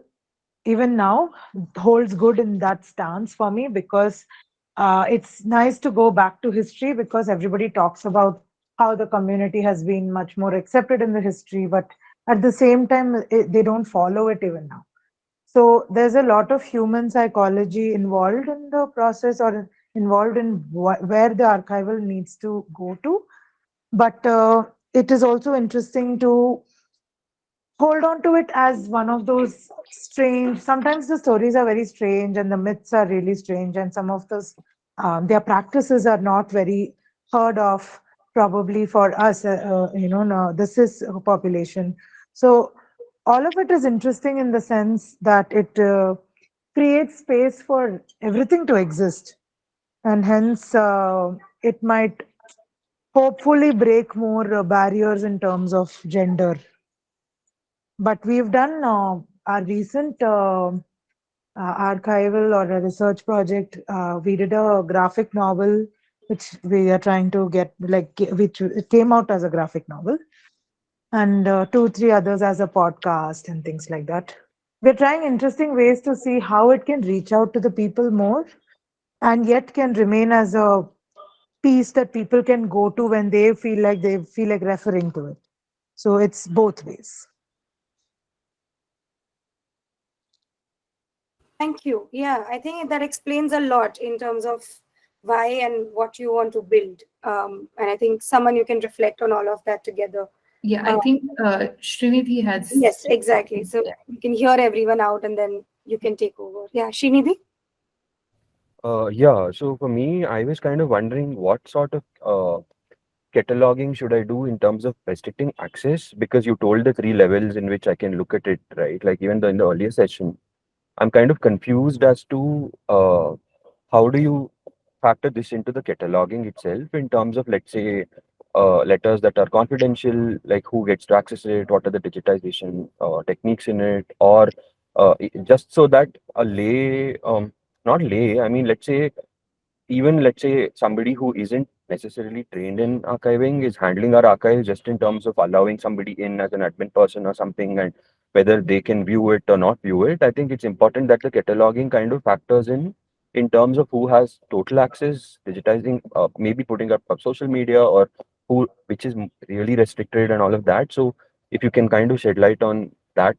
Speaker 9: even now holds good in that stance for me, because it's nice to go back to history, because everybody talks about how the community has been much more accepted in the history, but at the same time, they don't follow it even now. So there's a lot of human psychology involved in the process, or involved in where the archival needs to go to. But it is also interesting to hold on to it as one of those strange, sometimes the stories are very strange and the myths are really strange, and some of those their practices are not very heard of, probably for us, no, the cis population. So all of it is interesting in the sense that it creates space for everything to exist, and hence it might hopefully break more barriers in terms of gender. But we've done our recent archival or a research project. We did a graphic novel, which we are trying to get, which it came out as a graphic novel, and two, three others as a podcast and things like that. We're trying interesting ways to see how it can reach out to the people more, and yet can remain as a piece that people can go to when they feel like referring to it. So it's both ways.
Speaker 1: Thank you. Yeah, I think that explains a lot in terms of why and what you want to build. And I think someone you can reflect on all of that together.
Speaker 2: Yeah, I think Srinidhi has.
Speaker 1: Yes, exactly. So you can hear everyone out and then you can take over. Yeah, Srinidhi?
Speaker 8: Yeah, so for me, I was kind of wondering what sort of cataloging should I do in terms of restricting access? Because you told the three levels in which I can look at it, right? Like even though in the earlier session, I'm kind of confused as to how do you factor this into the cataloging itself in terms of, let's say, letters that are confidential, like who gets to access it, what are the digitization techniques in it, or just so that a lay, not lay, I mean, let's say somebody who isn't necessarily trained in archiving is handling our archive, just in terms of allowing somebody in as an admin person or something, and whether they can view it or not view it. I think it's important that the cataloging kind of factors in terms of who has total access, digitizing, maybe putting up social media, or who, which is really restricted and all of that. So if you can kind of shed light on that,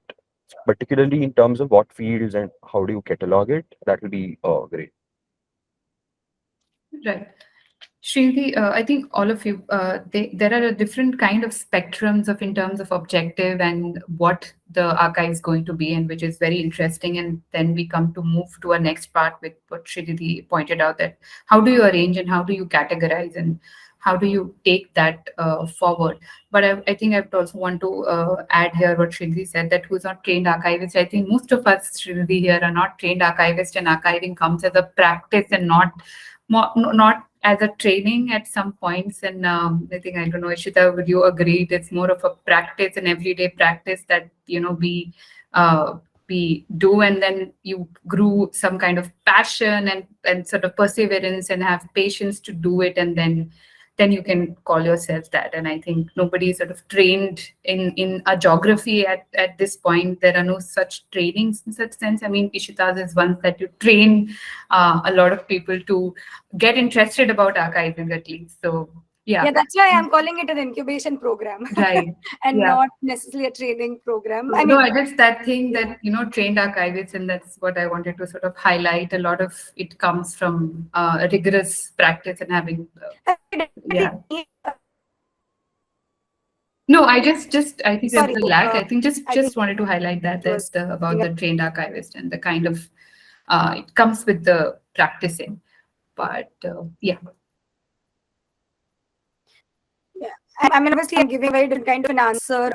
Speaker 8: particularly in terms of what fields and how do you catalog it, that will be great.
Speaker 2: Right. Srinidhi, I think all of you, there are a different kind of spectrums of in terms of objective and what the archive is going to be, and which is very interesting. And then we come to move to our next part with what Srinidhi pointed out, that how do you arrange and how do you categorize and how do you take that forward. But I think I would also want to add here what Srinidhi said, that who's not trained archivist. I think most of us, Srinidhi, here are not trained archivists, and archiving comes as a practice and not as a training at some points. And I think, I don't know, Ishita, would you agree? It's more of a practice, an everyday practice that, we do, and then you grew some kind of passion and sort of perseverance and have patience to do it, and then you can call yourself that. And I think nobody is sort of trained in a geography at this point. There are no such trainings in such sense. I mean, Ishita's is one that you train a lot of people to get interested about archiving, at least. So
Speaker 1: Yeah, that's why I'm calling it an incubation program.
Speaker 2: Right.
Speaker 1: And
Speaker 2: Yeah.
Speaker 1: not necessarily a training program. I
Speaker 2: No,
Speaker 1: mean,
Speaker 2: I guess that thing that, trained archivists, and that's what I wanted to sort of highlight. A lot of it comes from rigorous practice and having, yeah. No, I think there's
Speaker 1: Sorry,
Speaker 2: a lag. I think
Speaker 1: I think
Speaker 2: wanted to highlight that
Speaker 1: it was
Speaker 2: about the trained archivist and the kind of it comes with the practicing. But yeah.
Speaker 1: Yeah. I mean, obviously, I'm giving a very different kind of an answer.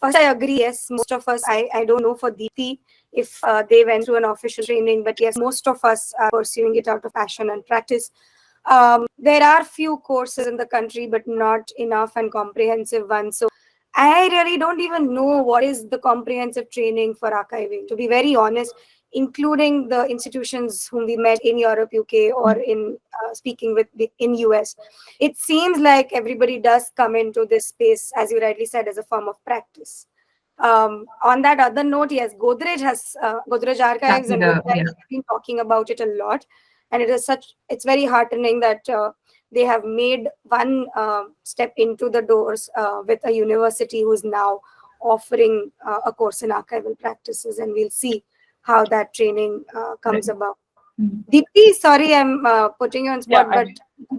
Speaker 1: First, I agree. Yes, most of us, I don't know for Deepthi if they went through an official training, but yes, most of us are pursuing it out of passion and practice. There are few courses in the country, but not enough and comprehensive ones. So I really don't even know what is the comprehensive training for archiving, to be very honest, including the institutions whom we met in Europe, UK, or in speaking with in US. It seems like everybody does come into this space, as you rightly said, as a form of practice. On that other note, yes, Godrej Archives and Godrej have been talking about it a lot, and it's very heartening that they have made one step into the doors with a university who's now offering a course in archival practices, and we'll see how that training comes about. Deepti, sorry, I'm putting you on spot,
Speaker 10: Yeah,
Speaker 1: but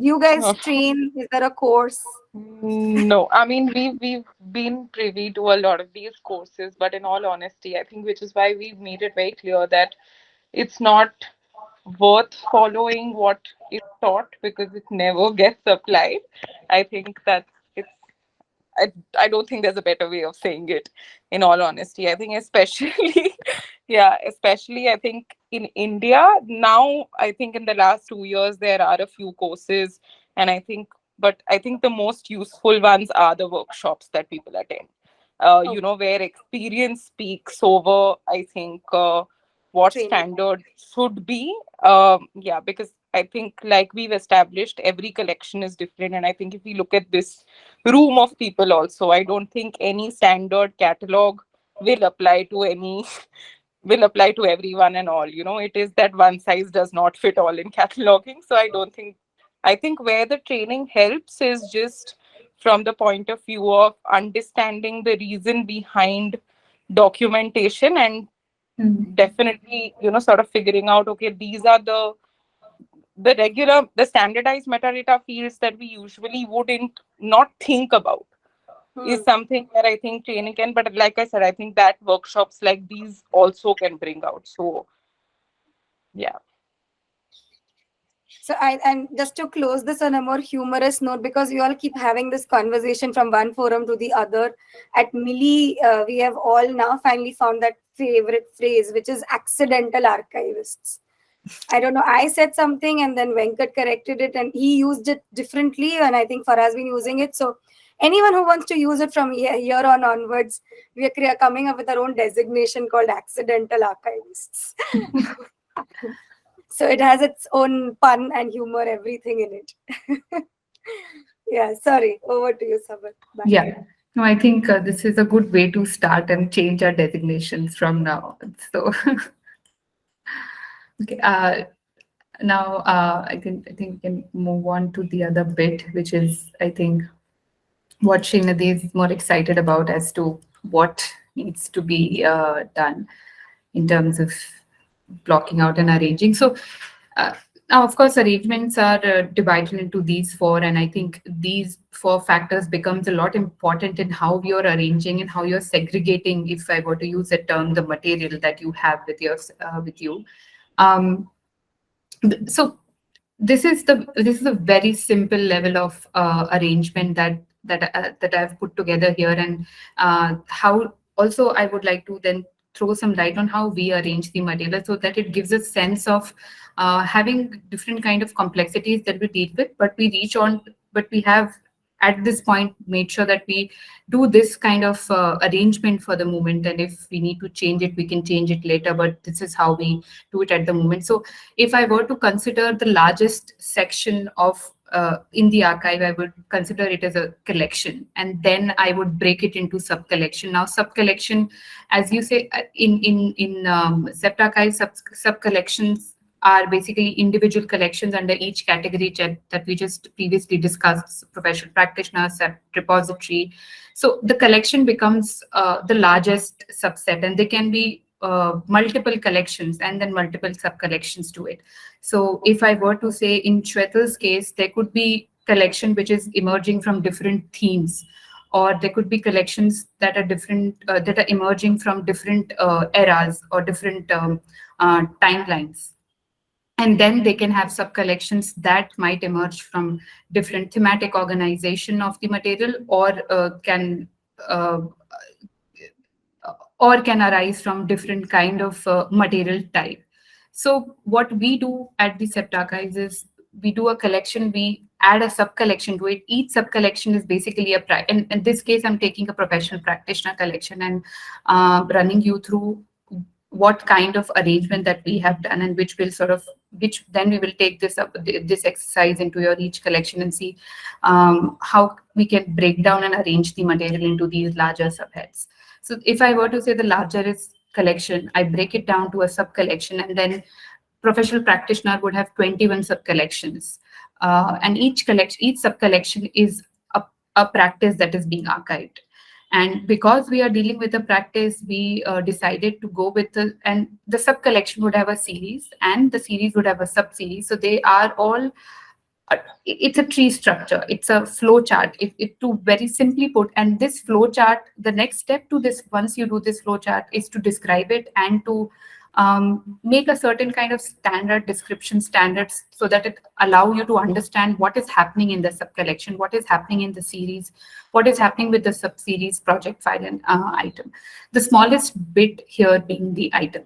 Speaker 1: you guys train? Is there a course?
Speaker 10: no, I mean we've been privy to a lot of these courses, but in all honesty, I think which is why we've made it very clear that it's not worth following what is taught because it never gets applied. I think that it's I don't think there's a better way of saying it, in all honesty. I think especially yeah, especially I think in India now, I think in the last 2 years there are a few courses, and but I think the most useful ones are the workshops that people attend. You know, where experience speaks over, I think, what
Speaker 1: Training.
Speaker 10: standard should be. Yeah, because I think, like we've established, every collection is different, and I think if we look at this room of people also, I don't think any standard catalog will apply to any will apply to everyone and all. You know, it is that one size does not fit all in cataloging. So I think where the training helps is just from the point of view of understanding the reason behind documentation, and definitely, you know, sort of figuring out, okay, these are the standardized metadata fields that we usually wouldn't not think about is something that I think training can. But like I said, I think that workshops like these also can bring out. So yeah.
Speaker 1: So and just to close this on a more humorous note, because we all keep having this conversation from one forum to the other, at Milli, we have all now finally found that favorite phrase, which is accidental archivists. I don't know. I said something and then Venkat corrected it and he used it differently, and I think Farah has been using it. So anyone who wants to use it from here on onwards, we are coming up with our own designation called accidental archivists. So it has its own pun and humor, everything in it. Yeah, sorry. Over to you, Sabar. Bye.
Speaker 2: Yeah. No, I think this is a good way to start and change our designations from now. So, okay. Now, I think we can move on to the other bit, which is, I think, what Srinidhi is more excited about as to what needs to be done in terms of blocking out and arranging. So now, of course, arrangements are divided into these four, and I think these four factors becomes a lot important in how you're arranging and how you're segregating, if I were to use a term, the material that you have with you. So this is a very simple level of arrangement that I've put together here, and how also I would like to then throw some light on how we arrange the material so that it gives a sense of having different kind of complexities that we deal with, but we have at this point made sure that we do this kind of arrangement for the moment, and if we need to change it, we can change it later, but this is how we do it at the moment. So if I were to consider the largest section of in the archive, I would consider it as a collection, and then I would break it into sub-collection. Now, sub-collection, as you say, in SEPTA Archives, sub-collections are basically individual collections under each category that we just previously discussed: professional practitioner, repository. So the collection becomes the largest subset, and they can be multiple collections and then multiple sub-collections to it. So if I were to say in Shwetal's case, there could be collection which is emerging from different themes or there could be collections that are different, that are emerging from different eras or different timelines. And then they can have sub-collections that might emerge from different thematic organization of the material, uh, or can arise from different kind of material type. So what we do at the SEPTA Archives is we do a collection, we add a sub-collection to it. Each sub-collection is basically in this case, I'm taking a professional practitioner collection and running you through what kind of arrangement that we have done, and which then we will take this exercise into your each collection and see how we can break down and arrange the material into these larger subheads. So if I were to say the larger is collection, I break it down to a sub-collection, and then professional practitioner would have 21 sub-collections. And each sub-collection is a practice that is being archived. And because we are dealing with a practice, we decided to go with and the sub-collection would have a series, and the series would have a sub-series. So they are all, it's a tree structure, it's a flow chart, it to very simply put. And this flow chart, the next step to this, once you do this flow chart, is to describe it and to make a certain kind of standard description standards, so that it allow you to understand what is happening in the sub-collection, what is happening in the series, what is happening with the sub-series, project file, and item. The smallest bit here being the item.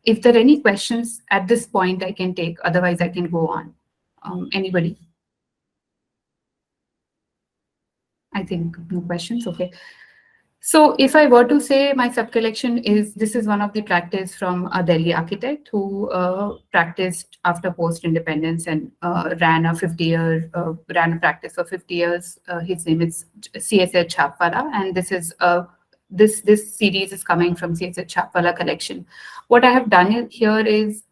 Speaker 2: If there are any questions at this point, I can take, otherwise I can go on. Anybody? I think no questions, okay. So if I were to say my sub-collection this is one of the practice from a Delhi architect who practiced after post-independence and ran a practice for 50 years. His name is CSH Chhapwala, and this is this series is coming from CSH Chhapwala collection. What I have done here is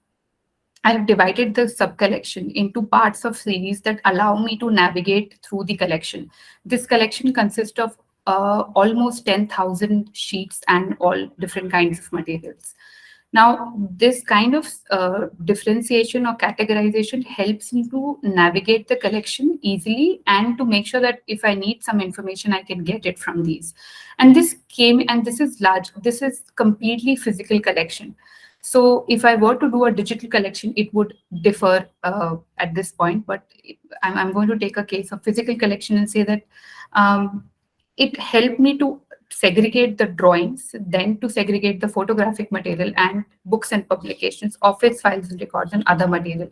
Speaker 2: I have divided the sub-collection into parts of series that allow me to navigate through the collection. This collection consists of almost 10,000 sheets and all different kinds of materials. Now, this kind of differentiation or categorization helps me to navigate the collection easily and to make sure that if I need some information, I can get it from these. And this is large, this is completely physical collection. So if I were to do a digital collection, it would differ at this point, but I'm going to take a case of physical collection and say that it helped me to segregate the drawings, then to segregate the photographic material and books and publications, office files and records, and other material.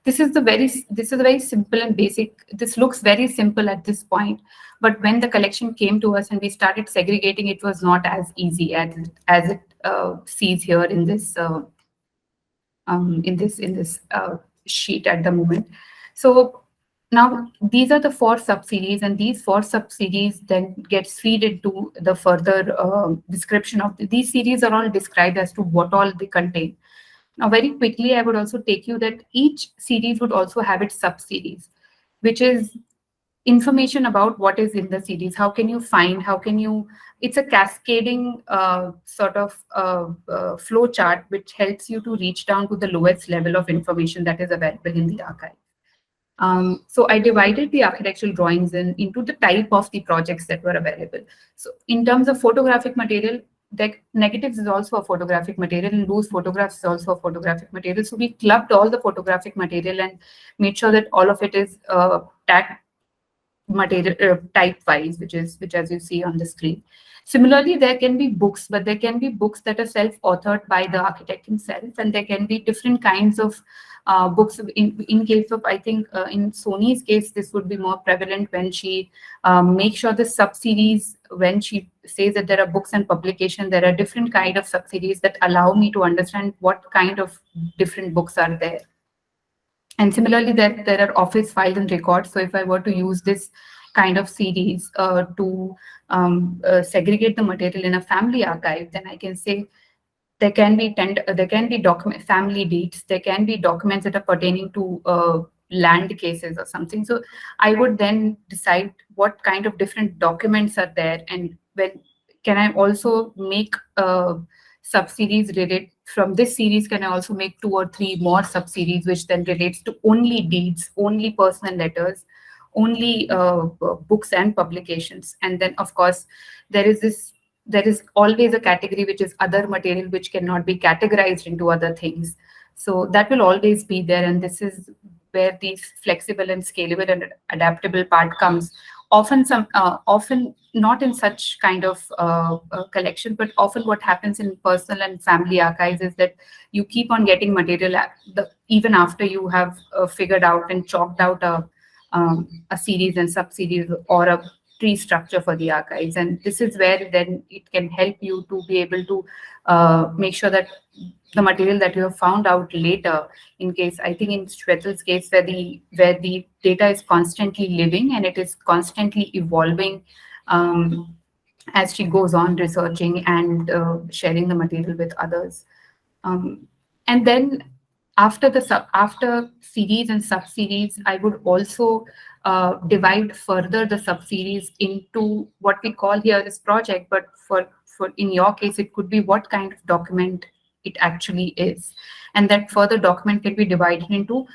Speaker 2: This is a very simple and basic. This looks very simple at this point, but when the collection came to us and we started segregating, it was not as easy as it sees here in this sheet at the moment. So now these are the 4 sub-series, and these 4 sub-series then gets feed into the further description of these series are all described as to what all they contain. Now, very quickly, I would also take you that each series would also have its sub-series, which is information about what is in the series. How can you find, it's a cascading sort of flow chart, which helps you to reach down to the lowest level of information that is available in the archive. So I divided the architectural drawings into the type of the projects that were available. So in terms of photographic material, the negatives is also a photographic material, and loose photographs is also a photographic material. So we clubbed all the photographic material and made sure that all of it is tagged material type-wise, which as you see on the screen. Similarly, there can be books, but there can be books that are self-authored by the architect himself, and there can be different kinds of books. In case of, I think, in Sony's case, this would be more prevalent when she makes sure the sub-series, when she says that there are books and publication, there are different kind of sub-series that allow me to understand what kind of different books are there. And similarly, there are office files and records. So if I were to use this kind of series to segregate the material in a family archive, then I can say there can be family deeds, there can be documents that are pertaining to land cases or something. So I would then decide what kind of different documents are there, and when can I also make sub-series relate from this series. Can I also make 2 or 3 more sub-series, which then relates to only deeds, only personal letters, only books and publications. And then, of course, there is always a category which is other material which cannot be categorized into other things. So that will always be there, and this is where the flexible and scalable and adaptable part comes. Often not in such kind of collection, but often what happens in personal and family archives is that you keep on getting material even after you have figured out and chalked out a series and sub-series or a tree structure for the archives. And this is where then it can help you to be able to make sure that the material that you have found out later, in case, I think in Shwetal's case, where the data is constantly living and it is constantly evolving as she goes on researching and sharing the material with others. And then after series and sub-series, I would also divide further the sub-series into what we call here as project, but for in your case, it could be what kind of document it actually is. And that further document can be divided into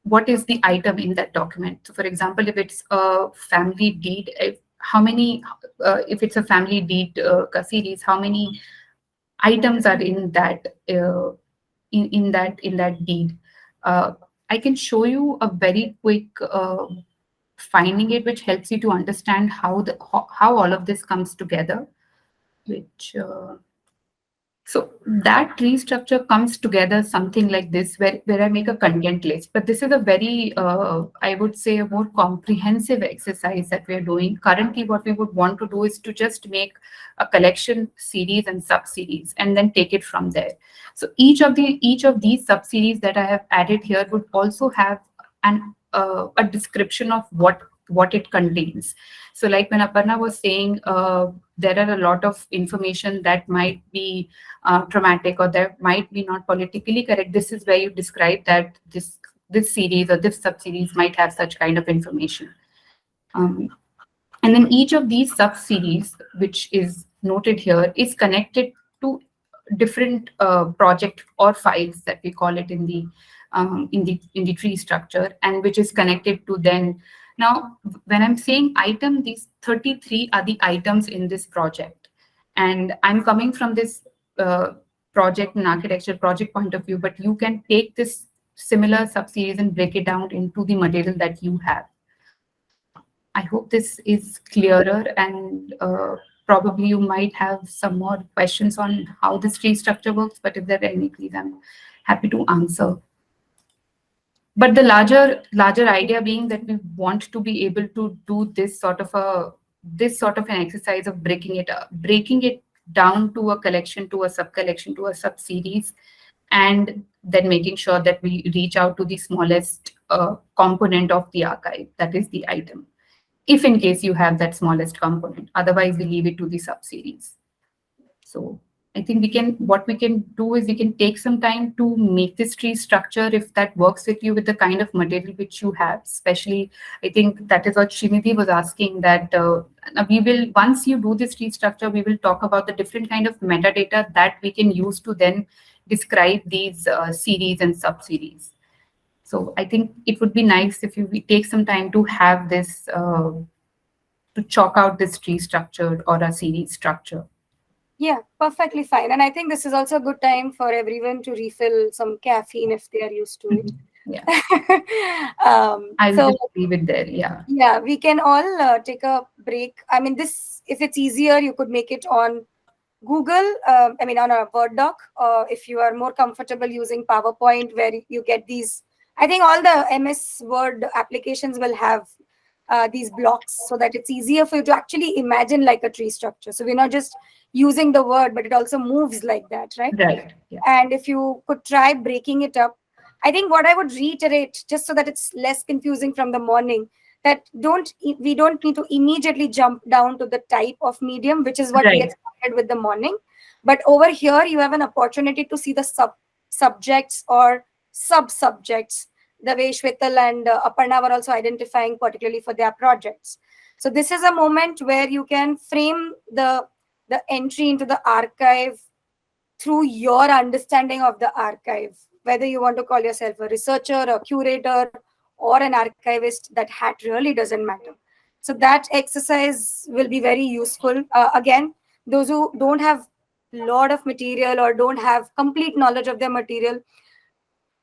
Speaker 2: what is the item in that document. So for example, if it's a family deed, if it's a family deed series, how many items are in that in that deed? I can show you a very quick finding it, which helps you to understand how all of this comes together. So that tree structure comes together something like this, where I make a content list. But this is a very, I would say, a more comprehensive exercise that we're doing. Currently, what we would want to do is to just make a collection, series and sub-series, and then take it from there. So each of these sub-series that I have added here would also have a description of what it contains. So like when Aparna was saying, there are a lot of information that might be traumatic or that might be not politically correct. This is where you describe that this series or this sub-series might have such kind of information. And then each of these sub-series, which is noted here, is connected to different project or files that we call it in the tree structure, and which is connected to then. Now, when I'm saying item, these 33 are the items in this project. And I'm coming from this project and architecture project point of view, but you can take this similar sub-series and break it down into the material that you have. I hope this is clearer, and probably you might have some more questions on how this tree structure works, but if there are any, please, I'm happy to answer. But the larger idea being that we want to be able to do this sort of an exercise of breaking it down to a collection, to a sub-collection, to a sub-series, and then making sure that we reach out to the smallest component of the archive, that is the item. If in case you have that smallest component, otherwise we leave it to the sub-series. So I think what we can do is we can take some time to make this tree structure, if that works with you, with the kind of material which you have. Especially, I think that is what Srinidhi was asking, that once you do this tree structure, we will talk about the different kind of metadata that we can use to then describe these series and sub-series. So I think it would be nice if we take some time to have this, to chalk out this tree structure or a series structure.
Speaker 1: Yeah, perfectly fine. And I think this is also a good time for everyone to refill some caffeine if they are used to it.
Speaker 2: Yeah.
Speaker 1: I
Speaker 2: will just leave it there. Yeah.
Speaker 1: Yeah, we can all take a break. I mean, if it's easier, you could make it on Google, on a Word doc, if you are more comfortable using PowerPoint, where you get these. I think all the MS Word applications will have these blocks, so that it's easier for you to actually imagine like a tree structure. So we're not just using the word, but it also moves like that, right?
Speaker 2: Right. Yeah.
Speaker 1: And if you could try breaking it up, I think what I would reiterate, just so that it's less confusing from the morning, that we don't need to immediately jump down to the type of medium, which is what we had started with the morning. But over here, you have an opportunity to see the subjects or sub-subjects, the way Shwetal and Aparna were also identifying, particularly for their projects. So this is a moment where you can frame the entry into the archive through your understanding of the archive, whether you want to call yourself a researcher, a curator, or an archivist, that hat really doesn't matter. So that exercise will be very useful. Again, those who don't have a lot of material or don't have complete knowledge of their material,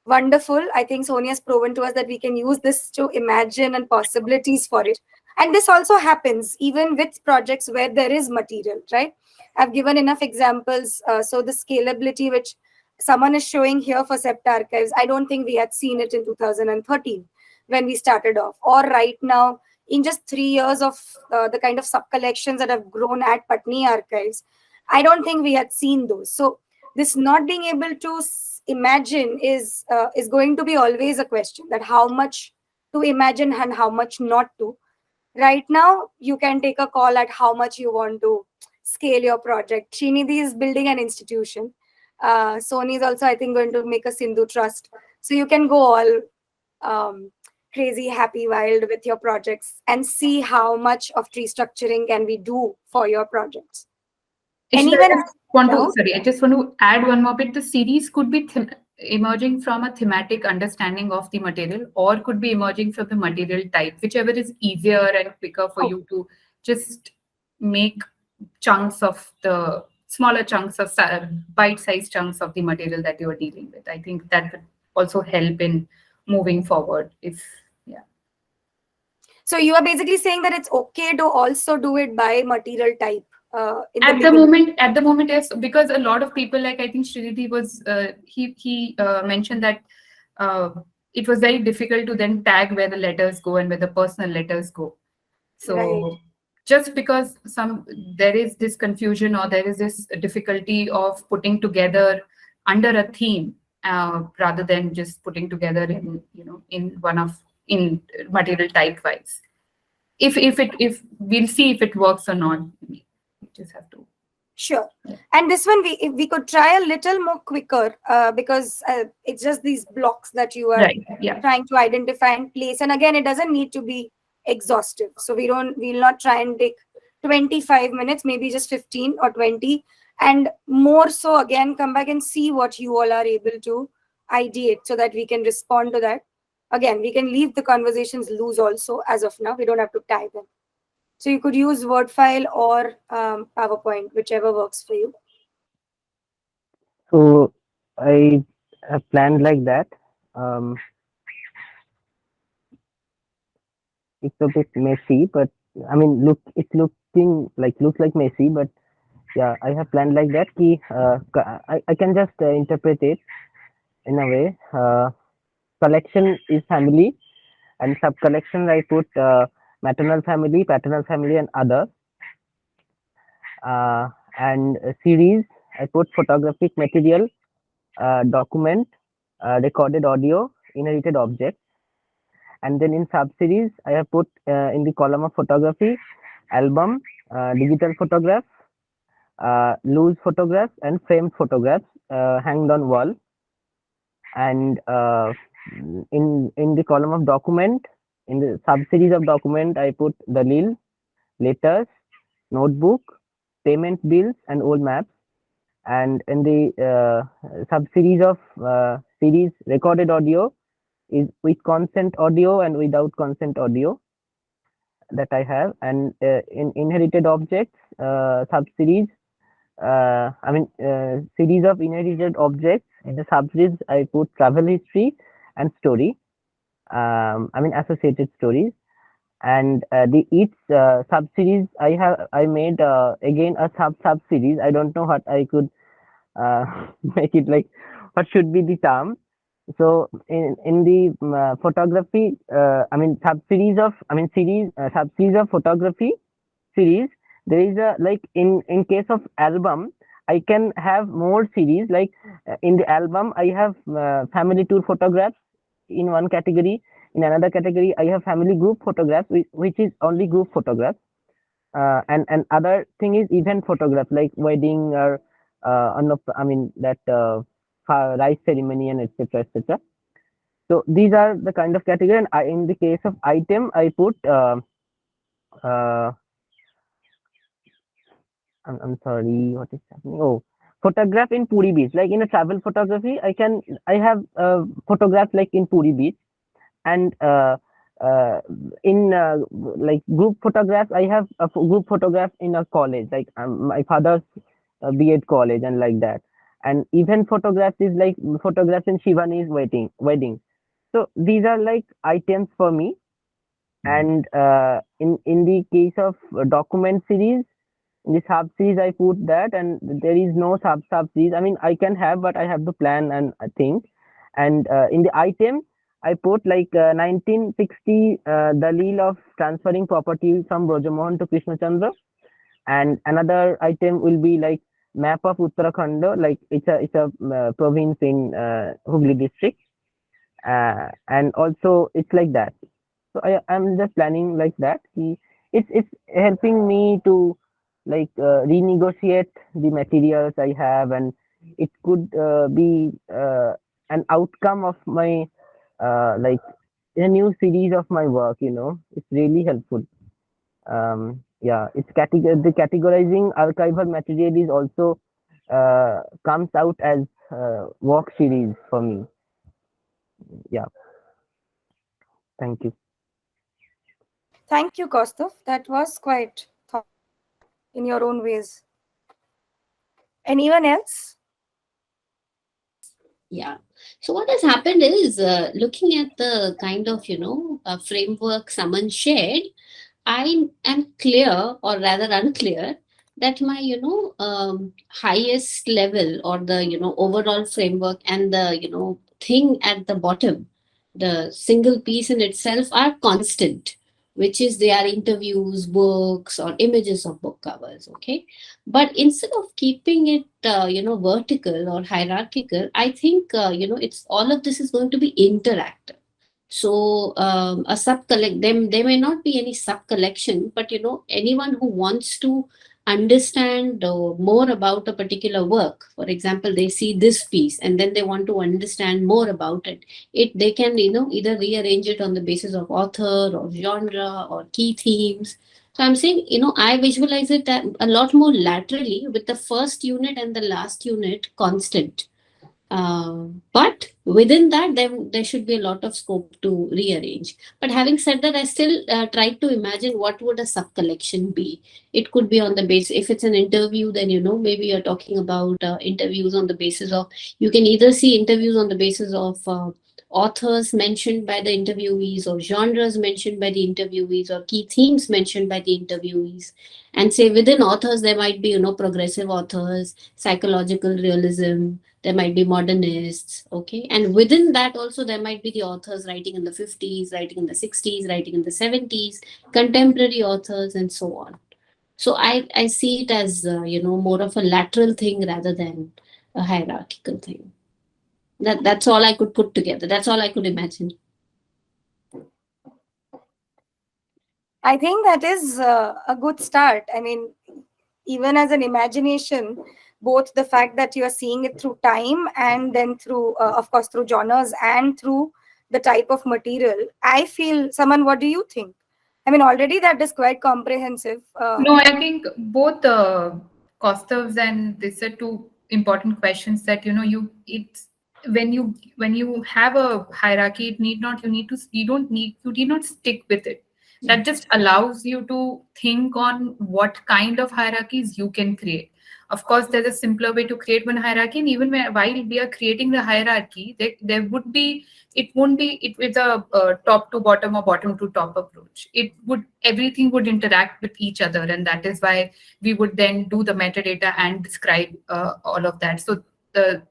Speaker 1: wonderful. I think Sony has proven to us that we can use this to imagine and possibilities for it. And this also happens even with projects where there is material, right? I've given enough examples. So the scalability which someone is showing here for SEPTA Archives, I don't think we had seen it in 2013 when we started off, or right now in just 3 years of the kind of sub collections that have grown at Patni Archives. I don't think we had seen those. So this not being able to imagine is going to be always a question, that how much to imagine and how much not to. Right now you can take a call at how much you want to scale your project. Srinidhi is building an institution. Sony is also, I think, going to make a Sindhu trust, so you can go all crazy happy wild with your projects and see how much of tree structuring can we do for your projects.
Speaker 2: Ishita,
Speaker 1: Anyone?
Speaker 2: I just want to add one more bit. The series could be emerging from a thematic understanding of the material, or could be emerging from the material type, whichever is easier and quicker for you to just make chunks of the smaller chunks of bite-sized chunks of the material that you are dealing with. I think that would also help in moving forward.
Speaker 1: So you are basically saying that it's okay to also do it by material type.
Speaker 2: At the moment, yes, because a lot of people, like I think Srinidhi was, he mentioned that it was very difficult to then tag where the letters go and where the personal letters go. So
Speaker 1: right.
Speaker 2: Just because there is this confusion or there is this difficulty of putting together under a theme rather than just putting together in material type wise. If we'll see if it works or not. We just have to.
Speaker 1: Sure. And this one we could try a little more quicker because it's just these blocks that you are trying to identify and place. And again, it doesn't need to be exhaustive. So we'll not try and take 25 minutes, maybe just 15 or 20. And more so, again, come back and see what you all are able to ideate so that we can respond to that. Again, we can leave the conversations loose also as of now. We don't have to tie them. So you could use Word file or PowerPoint, whichever works for you.
Speaker 6: So I have planned like that. It's a bit messy, but I mean, looks like messy, but yeah, I have planned like that. I can just interpret it in a way. Collection is family, and sub collection I put maternal family, paternal family, and other. And series I put photographic material, document, recorded audio, inherited objects. And then in sub-series, I have put in the column of photography, album, digital photograph, loose photographs, and framed photographs hanged on wall. And in the column of document, in the sub-series of document, I put Dalil, letters, notebook, payment bills, and old maps. And in the sub-series of series recorded audio, is with consent audio and without consent audio that I have. And in inherited objects sub-series, series of inherited objects, in the sub-series I put travel history and story, associated stories. And each sub-series I made again a sub-series. I don't know what I could make it like, what should be the term. So in the photography, sub-series of sub-series of photography series, there is a, like in case of album, I can have more series. Like in the album, I have family tour photographs in one category. In another category, I have family group photographs, which is only group photographs. And other thing is event photographs, like wedding or rice ceremony and etc. etc. So these are the kind of category. And in the case of item, I put I'm sorry, what is happening? Oh, photograph in Puri Beach. Like in a travel photography, I have photographs like in Puri Beach. And in like group photographs, I have a group photograph in a college, like my father's B.Ed college and like that. And event photographs is like photographs in Shivani's wedding. So these are like items for me. And in the case of document series, in the sub series I put that, and there is no sub series. I mean, I can have, but I have to plan and I think. And in the item, I put like 1960 Dalil of transferring property from Brojamohan to Krishnachandra. And another item will be like map of Uttarakhand, like it's a province in Hooghly district. And also it's like that. So I'm just planning like that. It's helping me to like renegotiate the materials I have, and it could be an outcome of my like a new series of my work. It's really helpful. Yeah, the categorizing archival material is also comes out as work series for me. Yeah, thank you.
Speaker 1: Thank you, Kaustav. That was quite in your own ways. Anyone else?
Speaker 4: Yeah. So what has happened is, looking at the kind of, framework someone shared, I am clear, or rather unclear, that my, highest level, or the, overall framework, and the, thing at the bottom, the single piece in itself, are constant, which is they are interviews, books, or images of book covers. Okay. But instead of keeping it, vertical or hierarchical, I think, it's all of this is going to be interactive. So a sub collect them, there may not be any sub collection, but anyone who wants to understand more about a particular work, for example, they see this piece and then they want to understand more about it, they can either rearrange it on the basis of author or genre or key themes. So I'm saying, I visualize it a lot more laterally, with the first unit and the last unit constant. But within that, there should be a lot of scope to rearrange. But having said that, I still tried to imagine what would a sub collection be. It could be on the base. If it's an interview, then maybe you're talking about interviews on the basis of. You can either see interviews on the basis of authors mentioned by the interviewees, or genres mentioned by the interviewees, or key themes mentioned by the interviewees. And say within authors, there might be progressive authors, psychological realism, there might be modernists. Okay. And within that also, there might be the authors writing in the 50s, writing in the 60s, writing in the 70s, contemporary authors, and so on. So I see it as more of a lateral thing rather than a hierarchical thing. That's all I could put together. That's all I could imagine.
Speaker 1: I think that is a good start. I mean, even as an imagination, both the fact that you are seeing it through time, and then through, of course, through genres and through the type of material. I feel, Saman, what do you think? I mean, already that is quite comprehensive.
Speaker 2: No, I think both Kaustav's and this are two important questions that it's when you have a hierarchy, it need not you need not stick with it. That just allows you to think on what kind of hierarchies you can create. Of course, there's a simpler way to create one hierarchy, and even while we are creating the hierarchy, there would be it won't be it with a top to bottom or bottom to top approach. Everything would interact with each other, and that is why we would then do the metadata and describe all of that. So the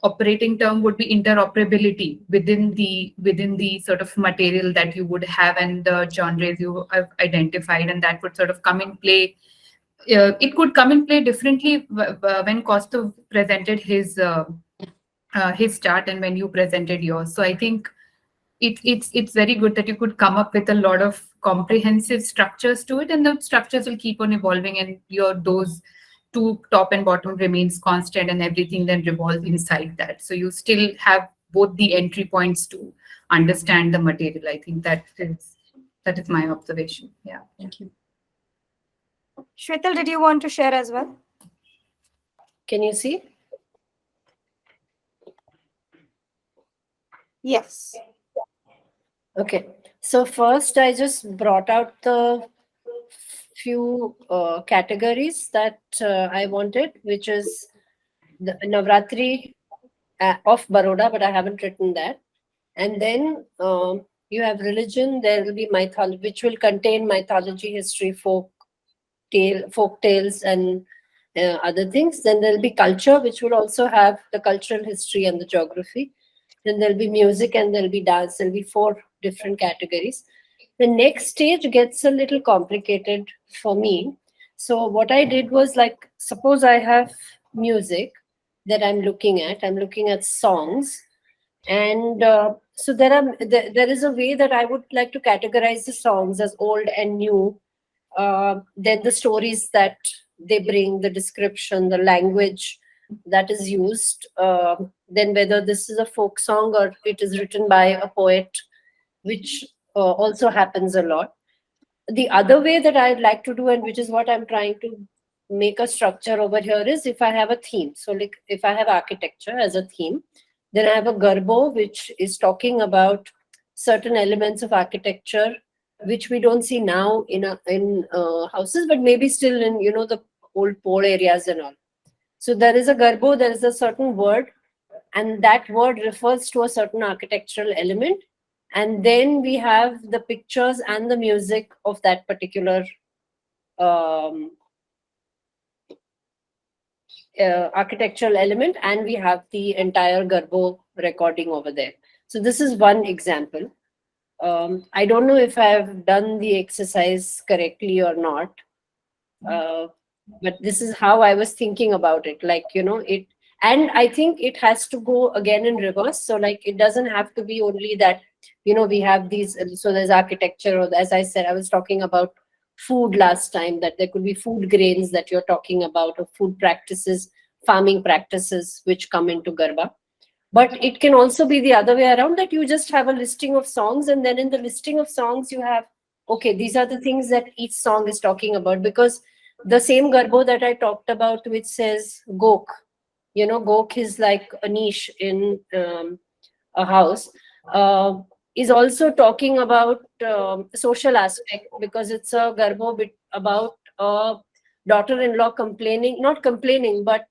Speaker 2: operating term would be interoperability within the sort of material that you would have and the genres you have identified, and that would sort of come in play. It could come in play differently when Kaustav presented his chart and when you presented yours. So I think it's very good that you could come up with a lot of comprehensive structures to it, and the structures will keep on evolving, and those two top and bottom remains constant, and everything then revolves inside that. So you still have both the entry points to understand the material. I think that is my observation. Yeah.
Speaker 4: Thank you.
Speaker 1: Shwetal, did you want to share as well?
Speaker 5: Can you see?
Speaker 1: Yes.
Speaker 5: Okay. So first, I just brought out the few categories that I wanted, which is the Navratri of Baroda, but I haven't written that. And then you have religion. There will be mythology, which will contain mythology, history, folk tales, and other things. Then there'll be culture, which will also have the cultural history and the geography. Then there'll be music and there'll be dance. There'll be 4 different categories. The next stage gets a little complicated for me. So what I did was, like, suppose I have music that I'm looking at. I'm looking at songs, and so there is a way that I would like to categorize the songs as old and new. Then the stories that they bring, the description, the language that is used. Then whether this is a folk song or it is written by a poet, which also happens a lot. The other way that I'd like to do, and which is what I'm trying to make a structure over here, is if I have a theme. So, like, if I have architecture as a theme, then I have a garbo, which is talking about certain elements of architecture which we don't see now in houses, but maybe still in the old pole areas and all. So there is a garbo, there is a certain word, and that word refers to a certain architectural element. And then we have the pictures and the music of that particular architectural element, and we have the entire garbo recording over there. So this is one example. I don't know if I have done the exercise correctly or not, but this is how I was thinking about it. Like, it, and I think it has to go again in reverse. So, like, it doesn't have to be only that, we have these, so there's architecture, or as I said, I was talking about food last time, that there could be food grains that you're talking about, or food practices, farming practices, which come into Garba. But it can also be the other way around, that you just have a listing of songs, and then in the listing of songs you have, okay, these are the things that each song is talking about. Because the same garbo that I talked about, which says gok, gok is like a niche in a house, is also talking about social aspect, because it's a garbo bit about a daughter-in-law not complaining, but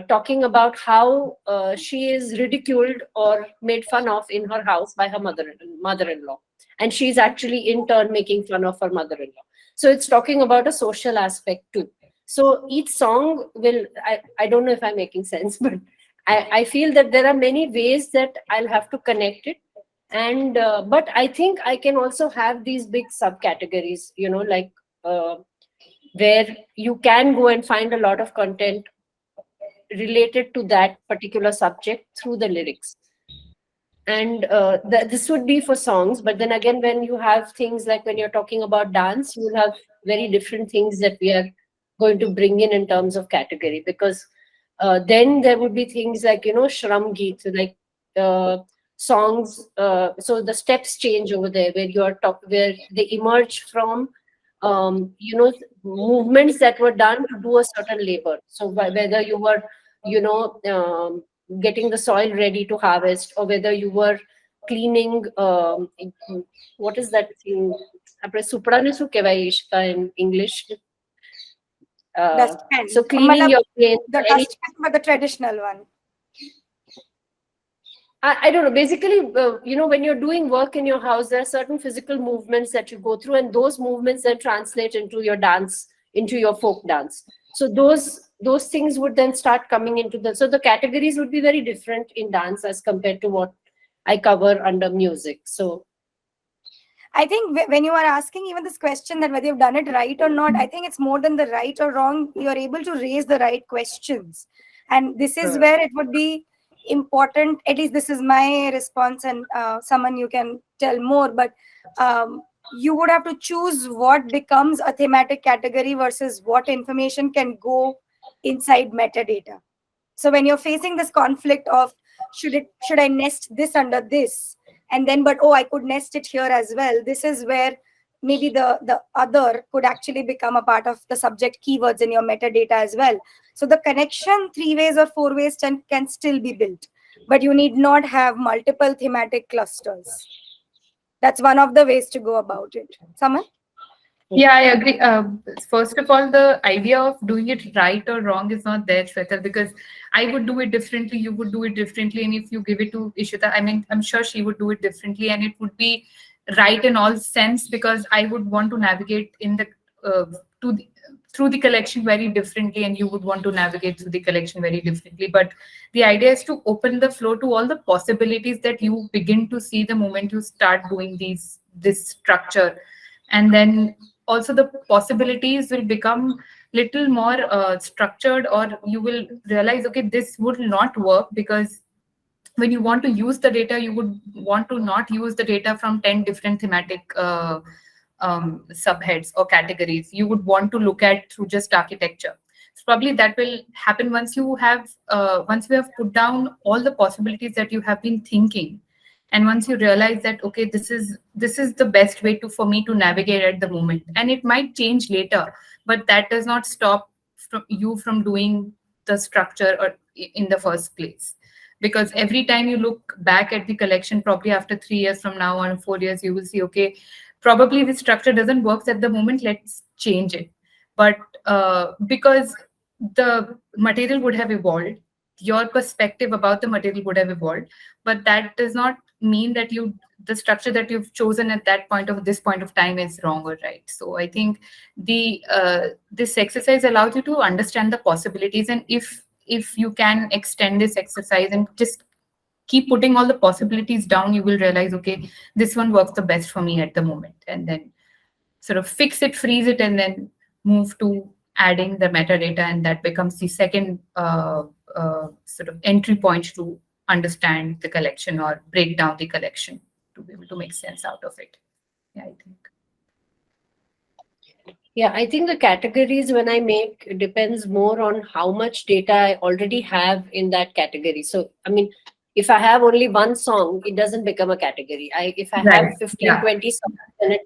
Speaker 5: talking about how she is ridiculed or made fun of in her house by her mother-in-law, and she's actually in turn making fun of her mother-in-law. So it's talking about a social aspect too. So each song will, I don't know if I'm making sense, but I feel that there are many ways that I'll have to connect it. And but I think I can also have these big subcategories, like where you can go and find a lot of content related to that particular subject through the lyrics. And this would be for songs. But then again, when you have things like, when you're talking about dance, you will have very different things that we are going to bring in terms of category. Because then there would be things like, Shram Geet, like songs. So the steps change over there, where where they emerge from movements that were done to do a certain labor. So whether you were getting the soil ready to harvest, or whether you were cleaning, what is that thing, in English,
Speaker 1: Dustpan.
Speaker 5: so cleaning your planes,
Speaker 1: The dustpan, but the traditional one.
Speaker 5: I don't know. Basically, when you're doing work in your house, there are certain physical movements that you go through, and those movements then translate into your dance, into your folk dance. So those things would then start coming into so the categories would be very different in dance as compared to what I cover under music. So
Speaker 1: I think when you are asking even this question that whether you've done it right or not, I think it's more than the right or wrong. You're able to raise the right questions. And this is where it would be important. At least this is my response, and someone you can tell more. But you would have to choose what becomes a thematic category versus what information can go inside metadata. So when you're facing this conflict of should I nest this under this, and then but I could nest it here as well, this is where maybe the other could actually become a part of the subject keywords in your metadata as well. So the connection 3 ways or 4 ways can still be built, but you need not have multiple thematic clusters. That's one of the ways to go about it. Saman?
Speaker 2: Yeah, I agree. First of all, the idea of doing it right or wrong is not there, Shweta, because I would do it differently, you would do it differently, and if you give it to Ishita, I mean, I'm sure she would do it differently, and it would be right in all sense because I would want to navigate in the to the, through the collection very differently, and you would want to navigate through the collection very differently. But the idea is to open the flow to all the possibilities that you begin to see the moment you start doing this structure, and then also the possibilities will become little more structured, or you will realize, okay, this would not work, because when you want to use the data, you would want to not use the data from 10 different thematic subheads or categories. You would want to look at through just architecture. So probably that will happen once you have put down all the possibilities that you have been thinking, and once you realize that, okay, this is the best way to for me to navigate at the moment, and it might change later, but that does not stop you from doing the structure or in the first place. Because every time you look back at the collection, probably after 3 years from now or 4 years, you will see, okay, probably the structure doesn't work at the moment, let's change it. But because the material would have evolved, your perspective about the material would have evolved, but that does not mean that the structure that you've chosen at this point of time is wrong or right. So I think this exercise allows you to understand the possibilities, and if you can extend this exercise and just keep putting all the possibilities down, you will realize, okay, this one works the best for me at the moment, and then sort of fix it, freeze it, and then move to adding the metadata, and that becomes the second sort of entry point to understand the collection or break down the collection to be able to make sense out of it. Yeah, I think.
Speaker 5: Yeah, I think the categories when I make depends more on how much data I already have in that category. So, I mean, if I have only one song, it doesn't become a category. If I have 15, 20 songs, then it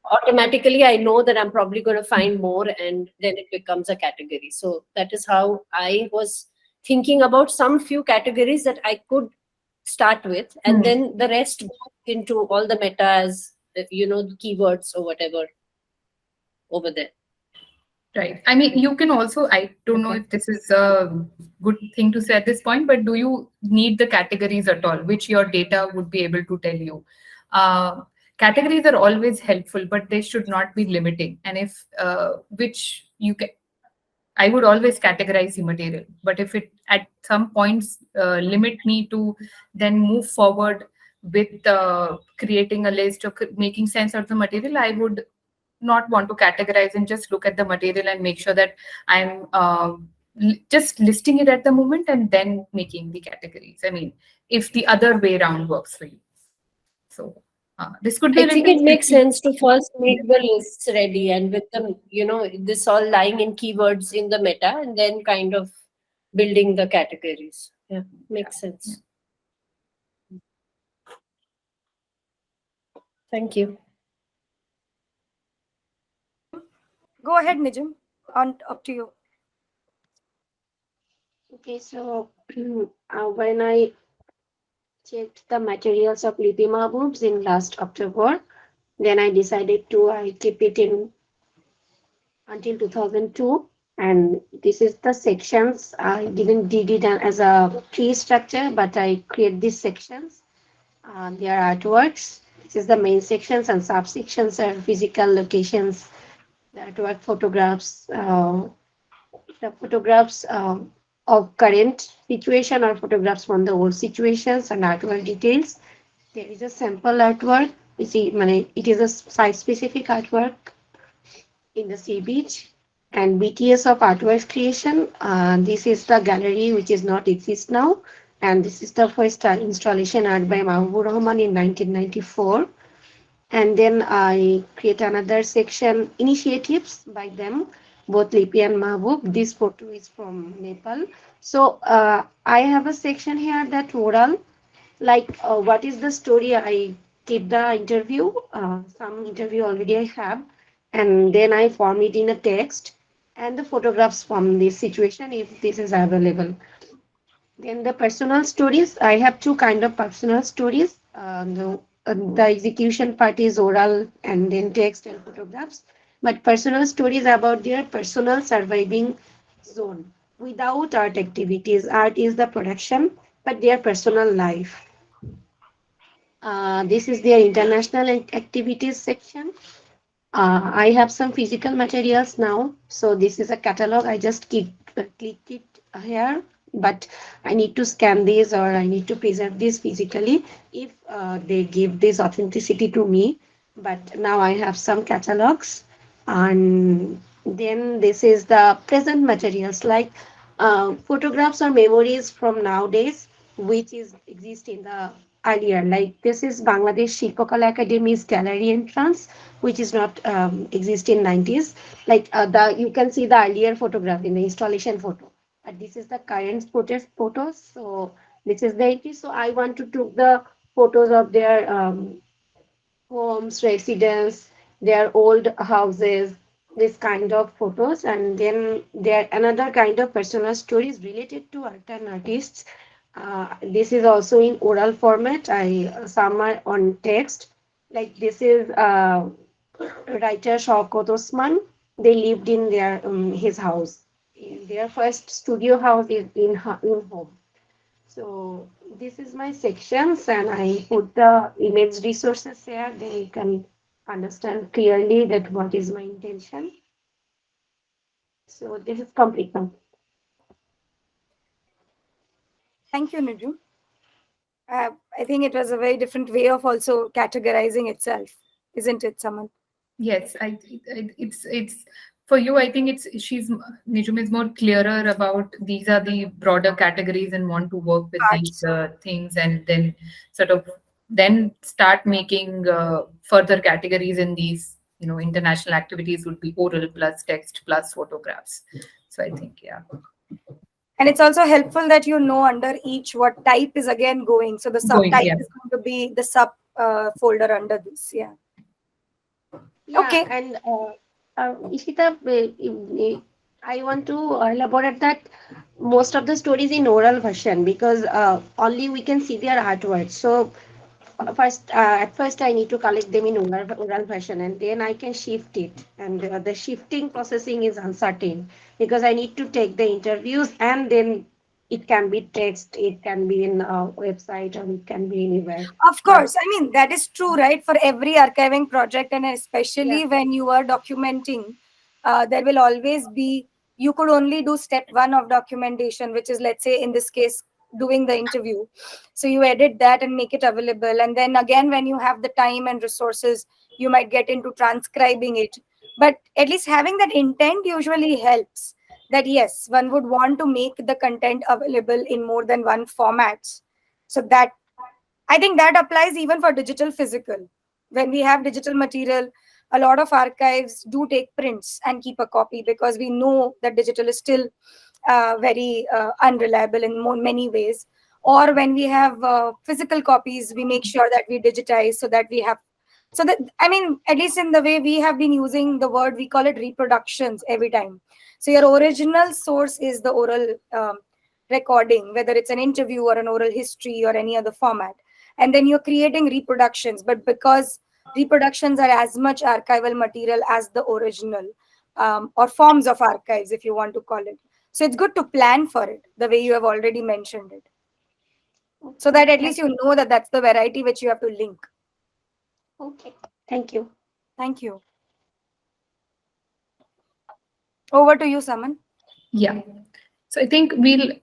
Speaker 5: automatically I know that I'm probably going to find more, and then it becomes a category. So that is how I was thinking about some few categories that I could start with, and then the rest go into all the metas, the keywords or whatever over there.
Speaker 2: Right. I mean, you can also, I don't know if this is a good thing to say at this point, but do you need the categories at all, which your data would be able to tell you? Categories are always helpful, but they should not be limiting. And if, which you can, I would always categorize the material, but if it at some points limit me to then move forward with creating a list or making sense of the material, I would not want to categorize and just look at the material and make sure that I'm just listing it at the moment and then making the categories. I mean, if the other way around works for you. So this could be.
Speaker 5: I think it makes sense to first make the lists ready, and with them, this all lying in keywords in the meta, and then kind of building the categories. Yeah, makes sense. Yeah. Thank you.
Speaker 1: Go ahead, Nijam. Up to you.
Speaker 7: Okay, so when I checked the materials of Lipi Mahboobs in last October, then I decided to keep it in until 2002. And this is the sections. I didn't did it as a tree structure, but I create these sections. They are artworks. This is the main sections, and subsections are physical locations, the artwork photographs, the photographs of current situation or photographs from the old situations, and artwork details. There is a sample artwork. You see, it is a site-specific artwork in the sea beach, and BTS of artwork creation. This is the gallery which is not exist now, and this is the first installation art by Mahbubur Rahman in 1994. And then I create another section, initiatives by them, both Lipi and Mahbub. This photo is from Nepal. So I have a section here that oral, like what is the story. I keep the interview, some interview already I have, and then I form it in a text and the photographs from this situation if this is available. Then the personal stories, I have two kind of personal stories. the execution part is oral and then text and photographs, but personal stories about their personal surviving zone without art activities. Art is the production, but their personal life. This is their international activities section. I have some physical materials now. So this is a catalog. I just click it here, but I need to scan this or I need to preserve this physically if they give this authenticity to me. But now I have some catalogs, and then this is the present materials like photographs or memories from nowadays, which is exist in the earlier. Like this is Bangladesh Shilpakala Academy's gallery entrance, which is not exist in 90s. Like the you can see the earlier photograph in the installation photo, and this is the current photos. So this is the entry. So I want to took the photos of their homes, residence, their old houses, this kind of photos, and then there another kind of personal stories related to art and artists. This is also in oral format. Some are on text. Like this is writer Shaukat Osman. They lived in their his house. Their first studio house is in home. So this is my sections, and I put the image resources here. Then you can understand clearly that what is my intention. So this is complete now.
Speaker 1: Thank you, Niju. I think it was a very different way of also categorizing itself, isn't it, Saman?
Speaker 2: Yes, it's for you. I think Nijum is more clearer about these are the broader categories and want to work with these things, and then sort of then start making further categories in these. International activities would be oral plus text plus photographs. So I think
Speaker 1: And it's also helpful that you know under each what type is again going. So the subtype is going to be the sub folder under this. Yeah. Okay.
Speaker 7: And Ishita, I want to elaborate that most of the stories in oral version because only we can see their artwork. So at first I need to collect them in oral version, and then I can shift it. And the shifting processing is uncertain because I need to take the interviews, and then it can be text, it can be in a website, or it can be anywhere.
Speaker 1: Of course, I mean that is true, right? For every archiving project, and especially when you are documenting, there will always be. You could only do step 1 of documentation, which is, let's say, in this case, doing the interview. So you edit that and make it available, and then again, when you have the time and resources, you might get into transcribing it. But at least having that intent usually helps. That yes, one would want to make the content available in more than one formats. So that I think that applies even for digital physical. When we have digital material, a lot of archives do take prints and keep a copy because we know that digital is still very unreliable in many ways. Or when we have physical copies, we make sure that we digitize so that we have. So that, I mean, at least in the way we have been using the word, we call it reproductions every time. So your original source is the oral recording, whether it's an interview or an oral history or any other format. And then you're creating reproductions, but because reproductions are as much archival material as the original, or forms of archives, if you want to call it. So it's good to plan for it the way you have already mentioned it, so that at least you know that that's the variety which you have to link.
Speaker 7: Okay, thank you.
Speaker 1: Thank you. Over to you, Saman.
Speaker 2: Yeah. So I think we'll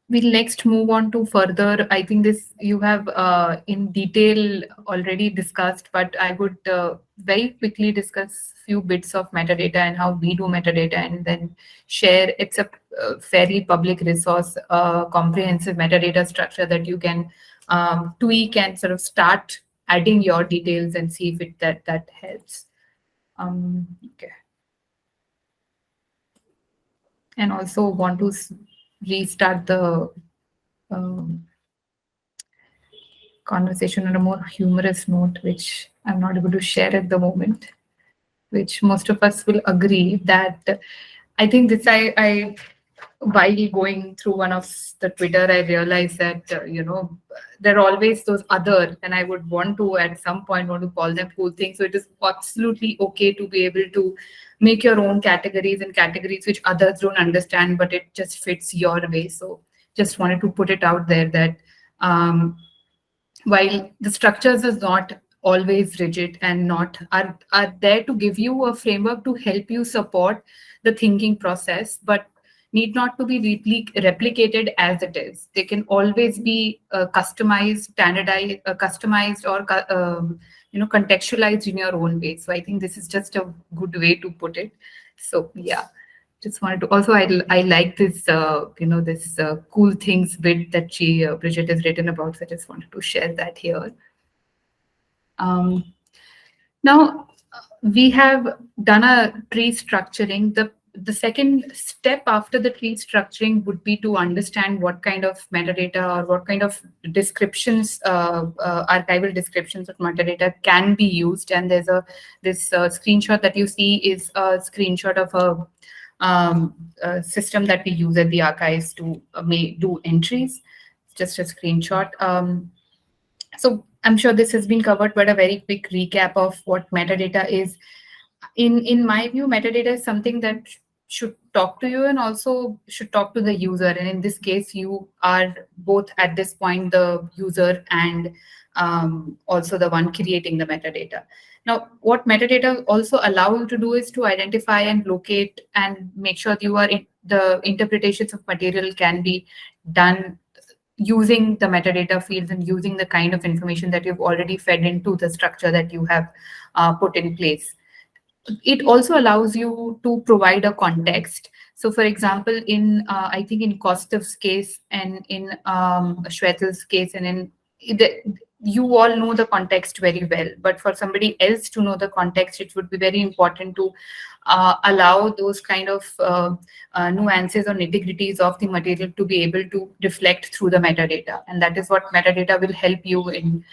Speaker 2: next move on to further. I think this you have in detail already discussed, but I would very quickly discuss few bits of metadata and how we do metadata, and then share. It's a fairly public resource, comprehensive metadata structure that you can tweak and sort of start adding your details and see if that helps. Okay. And also want to restart the conversation on a more humorous note, which I'm not able to share at the moment, which most of us will agree that I think this I while going through one of the Twitter, I realized that, there are always those other, and I would want to at some point want to call them cool things. So it is absolutely okay to be able to make your own categories and categories which others don't understand, but it just fits your way. So just wanted to put it out there that while the structures is not always rigid and not are there to give you a framework to help you support the thinking process, but need not to be replicated as it is. They can always be customized, standardized, customized, or contextualized in your own way. So I think this is just a good way to put it. So yeah, just wanted to also I like this this cool things bit that Bridget has written about. So I just wanted to share that here. Now we have done a tree structuring. The second step after the tree structuring would be to understand what kind of metadata or what kind of descriptions, archival descriptions of metadata can be used. And there's this screenshot that you see is a screenshot of a system that we use at the archives to do entries. It's just a screenshot. So I'm sure this has been covered, but a very quick recap of what metadata is. In my view, metadata is something that should talk to you and also should talk to the user. And in this case, you are both at this point the user and also the one creating the metadata. Now, what metadata also allow you to do is to identify and locate and make sure that you are the interpretations of material can be done using the metadata fields and using the kind of information that you've already fed into the structure that you have put in place. It also allows you to provide a context. So for example, in I think in Kostav's case and in Shwetal's case and in you all know the context very well, but for somebody else to know the context, it would be very important to allow those kind of nuances or nitty-gritties of the material to be able to reflect through the metadata. And that is what metadata will help you in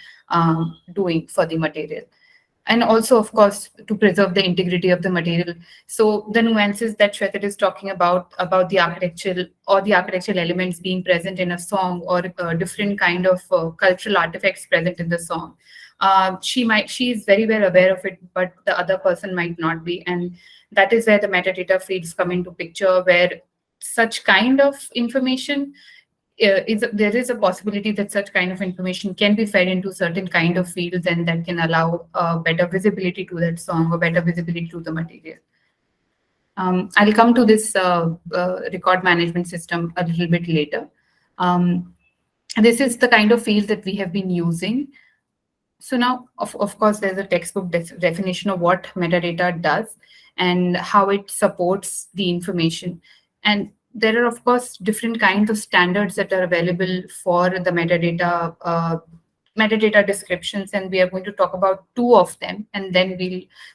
Speaker 2: doing for the material. And also, of course, to preserve the integrity of the material. So the nuances that Shwetal is talking about the architectural or the architectural elements being present in a song or different kind of cultural artifacts present in the song. She is very well aware of it, but the other person might not be. And that is where the metadata fields come into picture, where such kind of information there is a possibility that such kind of information can be fed into certain kind of fields, and that can allow better visibility to that song or better visibility to the material. I'll come to this record management system a little bit later. This is the kind of field that we have been using. So now, of course, there's a textbook definition of what metadata does and how it supports the information. And there are, of course, different kinds of standards that are available for the metadata descriptions, and we are going to talk about two of them, and then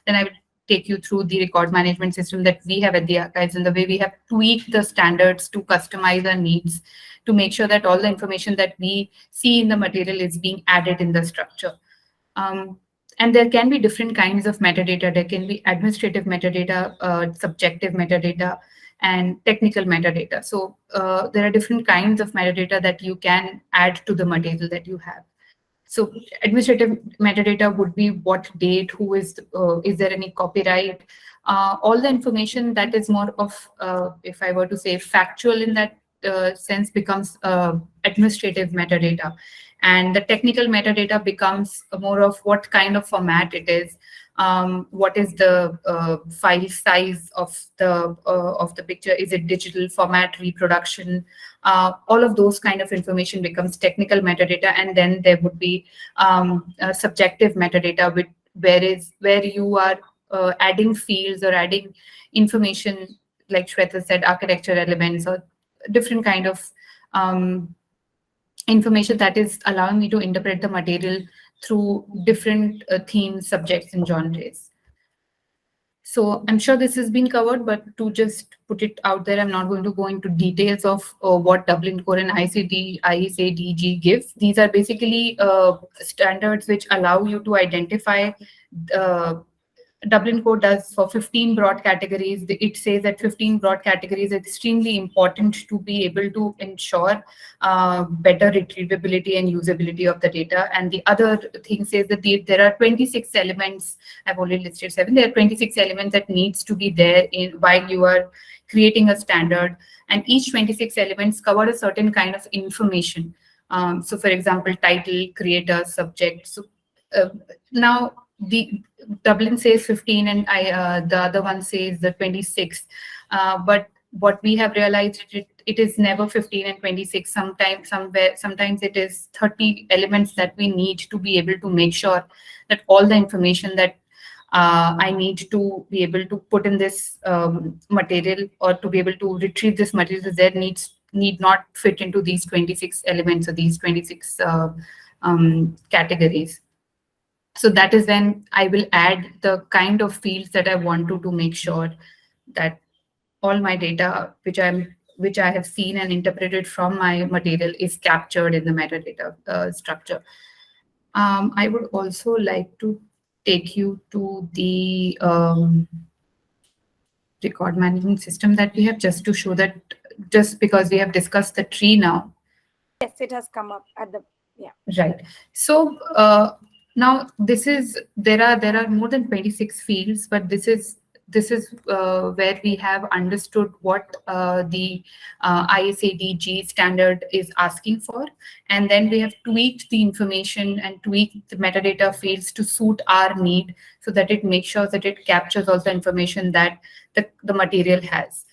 Speaker 2: I will take you through the record management system that we have at the archives and the way we have tweaked the standards to customize our needs to make sure that all the information that we see in the material is being added in the structure. And there can be different kinds of metadata. There can be administrative metadata, subjective metadata, and technical metadata. So there are different kinds of metadata that you can add to the material that you have. So administrative metadata would be what date, who is there any copyright, all the information that is more of, if I were to say factual in that sense, becomes administrative metadata. And the technical metadata becomes more of what kind of format it is, what is the file size of the picture, is it digital format, reproduction, all of those kind of information becomes technical metadata. And then there would be subjective metadata, where you are adding fields or adding information, like Shweta said, architecture elements or different kind of information that is allowing me to interpret the material through different themes, subjects, and genres. So I'm sure this has been covered, but to just put it out there, I'm not going to go into details of what Dublin Core and ISA-DG gives. These are basically standards which allow you to identify Dublin Code does for 15 broad categories. It says that 15 broad categories are extremely important to be able to ensure better retrievability and usability of the data. And the other thing says that there are 26 elements. I've already listed 7. There are 26 elements that needs to be there while you are creating a standard. And each 26 elements cover a certain kind of information. So for example, title, creator, subject. So now the Dublin says 15 and the other one says the 26. But what we have realized, it is never 15 and 26. Sometimes it is 30 elements that we need to be able to make sure that all the information that I need to be able to put in this material, or to be able to retrieve this material, there need not fit into these 26 elements or these 26 categories. So that is when I will add the kind of fields that I want to make sure that all my data, which I have seen and interpreted from my material, is captured in the metadata structure. I would also like to take you to the record management system that we have, just to show that, just because we have discussed the tree now.
Speaker 1: Yes, it has come up at the, yeah.
Speaker 2: Right. So now there are more than 26 fields, but this is where we have understood what the ISADG standard is asking for, and then we have tweaked the information and tweaked the metadata fields to suit our need, so that it makes sure that it captures all the information that the material has.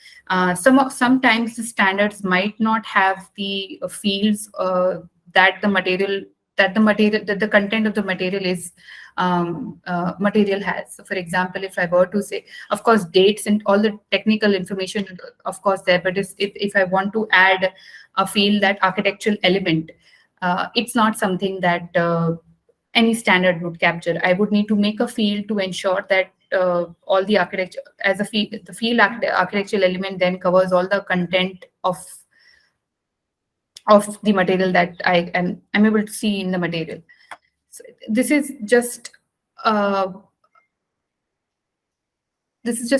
Speaker 2: Sometimes the standards might not have the fields that the content of the material is material has. So for example, if I were to say, of course, dates and all the technical information, of course, there, but if I want to add a field that architectural element, it's not something that any standard would capture. I would need to make a field to ensure that all the architecture as a field, the field architectural element then covers all the content of the material that I'm able to see in the material. So this is just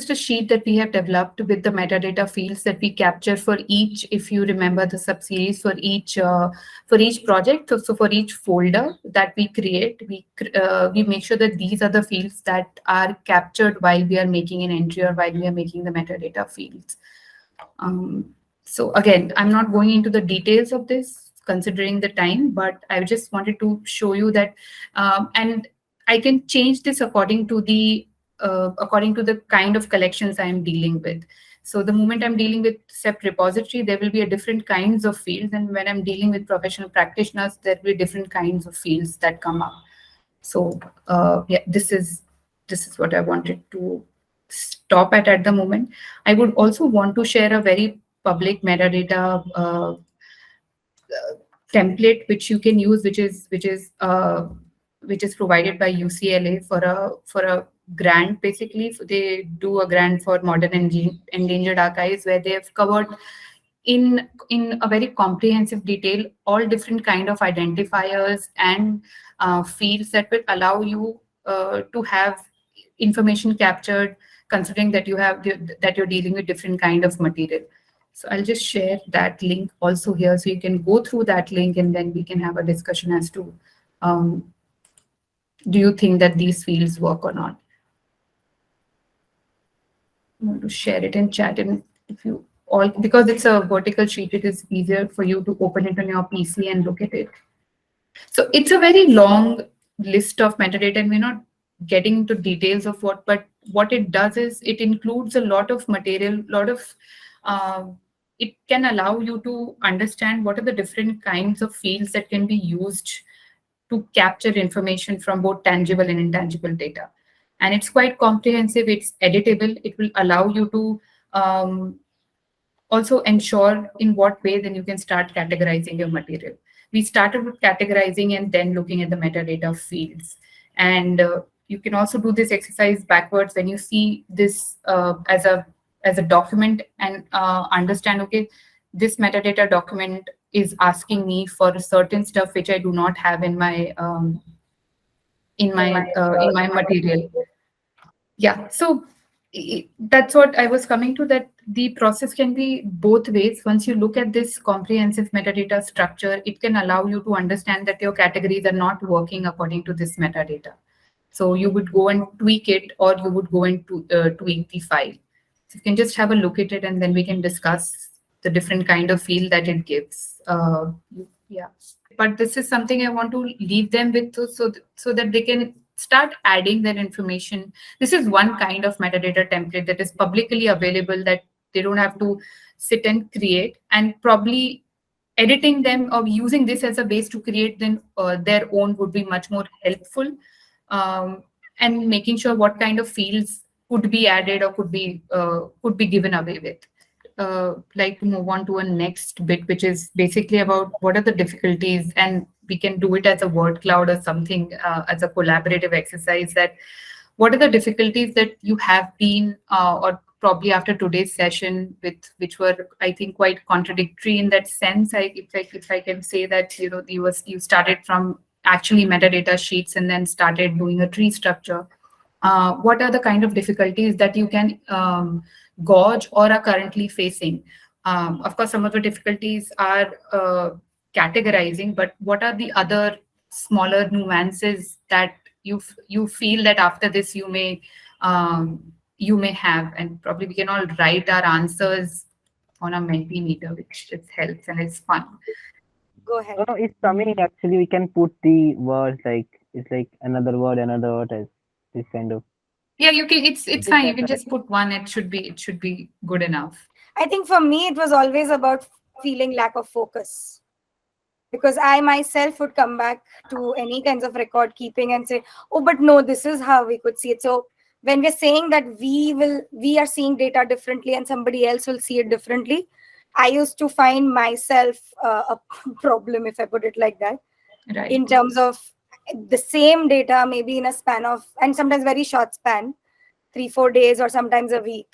Speaker 2: a sheet that we have developed with the metadata fields that we capture for each, if you remember the subseries, for each project. So for each folder that we create, we make sure that these are the fields that are captured while we are making an entry or while we are making the metadata fields. So again, I'm not going into the details of this considering the time, but I just wanted to show you that, and I can change this according to the kind of collections I'm dealing with. So the moment I'm dealing with SEPT repository, there will be a different kinds of fields, and when I'm dealing with professional practitioners, there will be different kinds of fields that come up. So yeah, this is what I wanted to stop at the moment. I would also want to share a very public metadata template which you can use, which is provided by UCLA for a grant. Basically, they do a grant for modern endangered archives, where they have covered in a very comprehensive detail all different kind of identifiers and fields that will allow you to have information captured, considering that you're dealing with different kind of material. So I'll just share that link also here, so you can go through that link, and then we can have a discussion as to do you think that these fields work or not. I'm going to share it in chat, and if you all, because it's a vertical sheet, it is easier for you to open it on your PC and look at it. So it's a very long list of metadata, and we're not getting into details of but what it does is it includes a lot of material, it can allow you to understand what are the different kinds of fields that can be used to capture information from both tangible and intangible data. And it's quite comprehensive, it's editable, it will allow you to also ensure in what way then you can start categorizing your material. We started with categorizing and then looking at the metadata fields. And you can also do this exercise backwards when you see this as a document, and understand, okay, this metadata document is asking me for certain stuff which I do not have in my material. Yeah, so that's what I was coming to, that the process can be both ways. Once you look at this comprehensive metadata structure, it can allow you to understand that your categories are not working according to this metadata. So you would go and tweak it, or you would go and tweak the file. So you can just have a look at it, and then we can discuss the different kind of feel that it gives. Yeah. But this is something I want to leave them with, so that they can start adding their information. This is one kind of metadata template that is publicly available, that they don't have to sit and create, and probably editing them or using this as a base to create then their own would be much more helpful. And making sure what kind of fields could be added or could be given away with. Like to move on to a next bit, which is basically about what are the difficulties, and we can do it as a word cloud or something, as a collaborative exercise. That what are the difficulties that you have been, or probably after today's session, with which were, I think, quite contradictory in that sense. If I can say that, you started from actually metadata sheets and then started doing a tree structure. What are the kind of difficulties that you can gauge or are currently facing? Of course, some of the difficulties are categorizing, but what are the other smaller nuances that you feel that after this you may have? And probably we can all write our answers on a Mentimeter, which just helps and it's fun.
Speaker 1: Go ahead.
Speaker 6: No, it's coming. Actually, we can put the words like it's like another word as this kind of.
Speaker 2: Yeah, you can. It's fine. You can just put one. It should be good enough.
Speaker 1: I think for me, it was always about feeling lack of focus. Because I myself would come back to any kinds of record keeping and say, oh, but no, this is how we could see it. So when we're saying that we are seeing data differently and somebody else will see it differently, I used to find myself a problem, if I put it like that,
Speaker 2: Right.
Speaker 1: in terms of the same data, maybe in a span of, and sometimes very short span, 3-4 days or sometimes a week,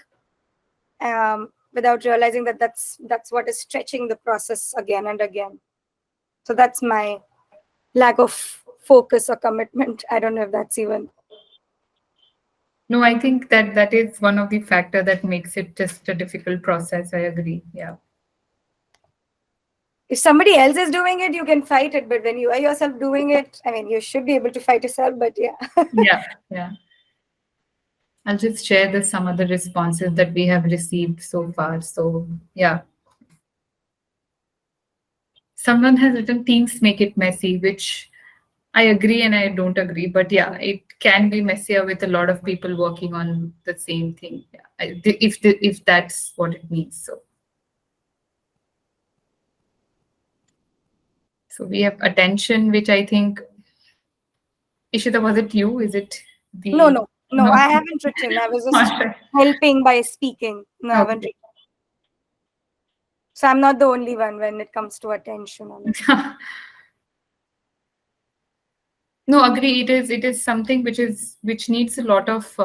Speaker 1: without realizing that that's what is stretching the process again and again. So that's my lack of focus or commitment. I don't know if that's even.
Speaker 2: No, I think that is one of the factor that makes it just a difficult process. I agree. Yeah.
Speaker 1: If somebody else is doing it, you can fight it. But when you are yourself doing it, I mean, you should be able to fight yourself, but yeah.
Speaker 2: Yeah. I'll just share some other responses that we have received so far. So yeah. Someone has written, teams make it messy, which I agree and I don't agree. But yeah, it can be messier with a lot of people working on the same thing. Yeah. If that's what it means. So we have attention, which I think, Ishita, was it you? Is it the...
Speaker 1: No, I haven't written. I was just helping by speaking. No, I haven't written. So I'm not the only one when it comes to attention.
Speaker 2: No, agree. It is something which needs a lot of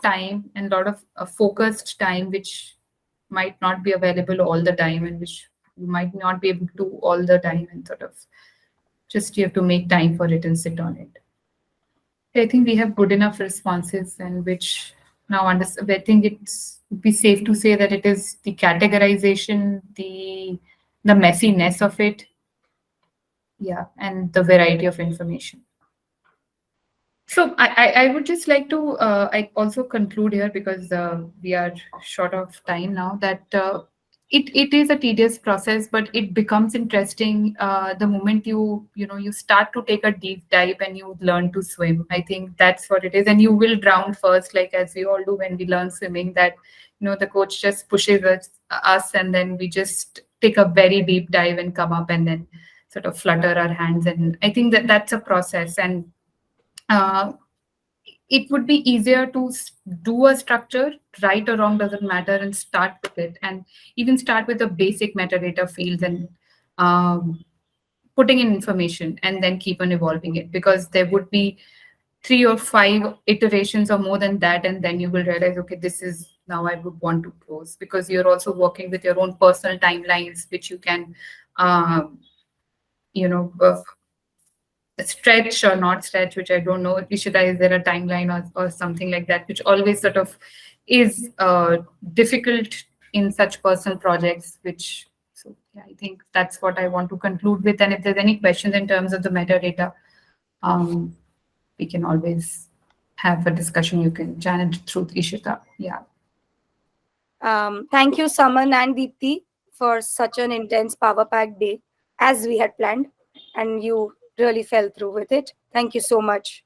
Speaker 2: time and lot of focused time, which might not be available all the time, and which you might not be able to do all the time, and sort of just you have to make time for it and sit on it. I think we have good enough responses, and which now I think it's would be safe to say that it is the categorization, the messiness of it, yeah, and the variety of information. So I would just like to I also conclude here, because we are short of time now, that it is a tedious process, but it becomes interesting the moment you start to take a deep dive and you learn to swim. I think that's what it is, and you will drown first, like as we all do when we learn swimming. That the coach just pushes us, and then we just take a very deep dive and come up, and then sort of flutter our hands. And I think that's a process, and it would be easier to do a structure, right or wrong doesn't matter, and start with it, and even start with the basic metadata fields, and putting in information, and then keep on evolving it, because there would be 3 or 5 iterations or more than that, and then you will realize, okay, this is now I would want to close, because you're also working with your own personal timelines, which you can stretch or not stretch, which I don't know. Ishita, is there a timeline or something like that, which always sort of is difficult in such personal projects, which, so yeah, I think that's what I want to conclude with. And if there's any questions in terms of the metadata, we can always have a discussion. You can channel it through Ishita. Yeah.
Speaker 1: Thank you, Saman and Deepti, for such an intense power-packed day, as we had planned, and you really fell through with it. Thank you so much.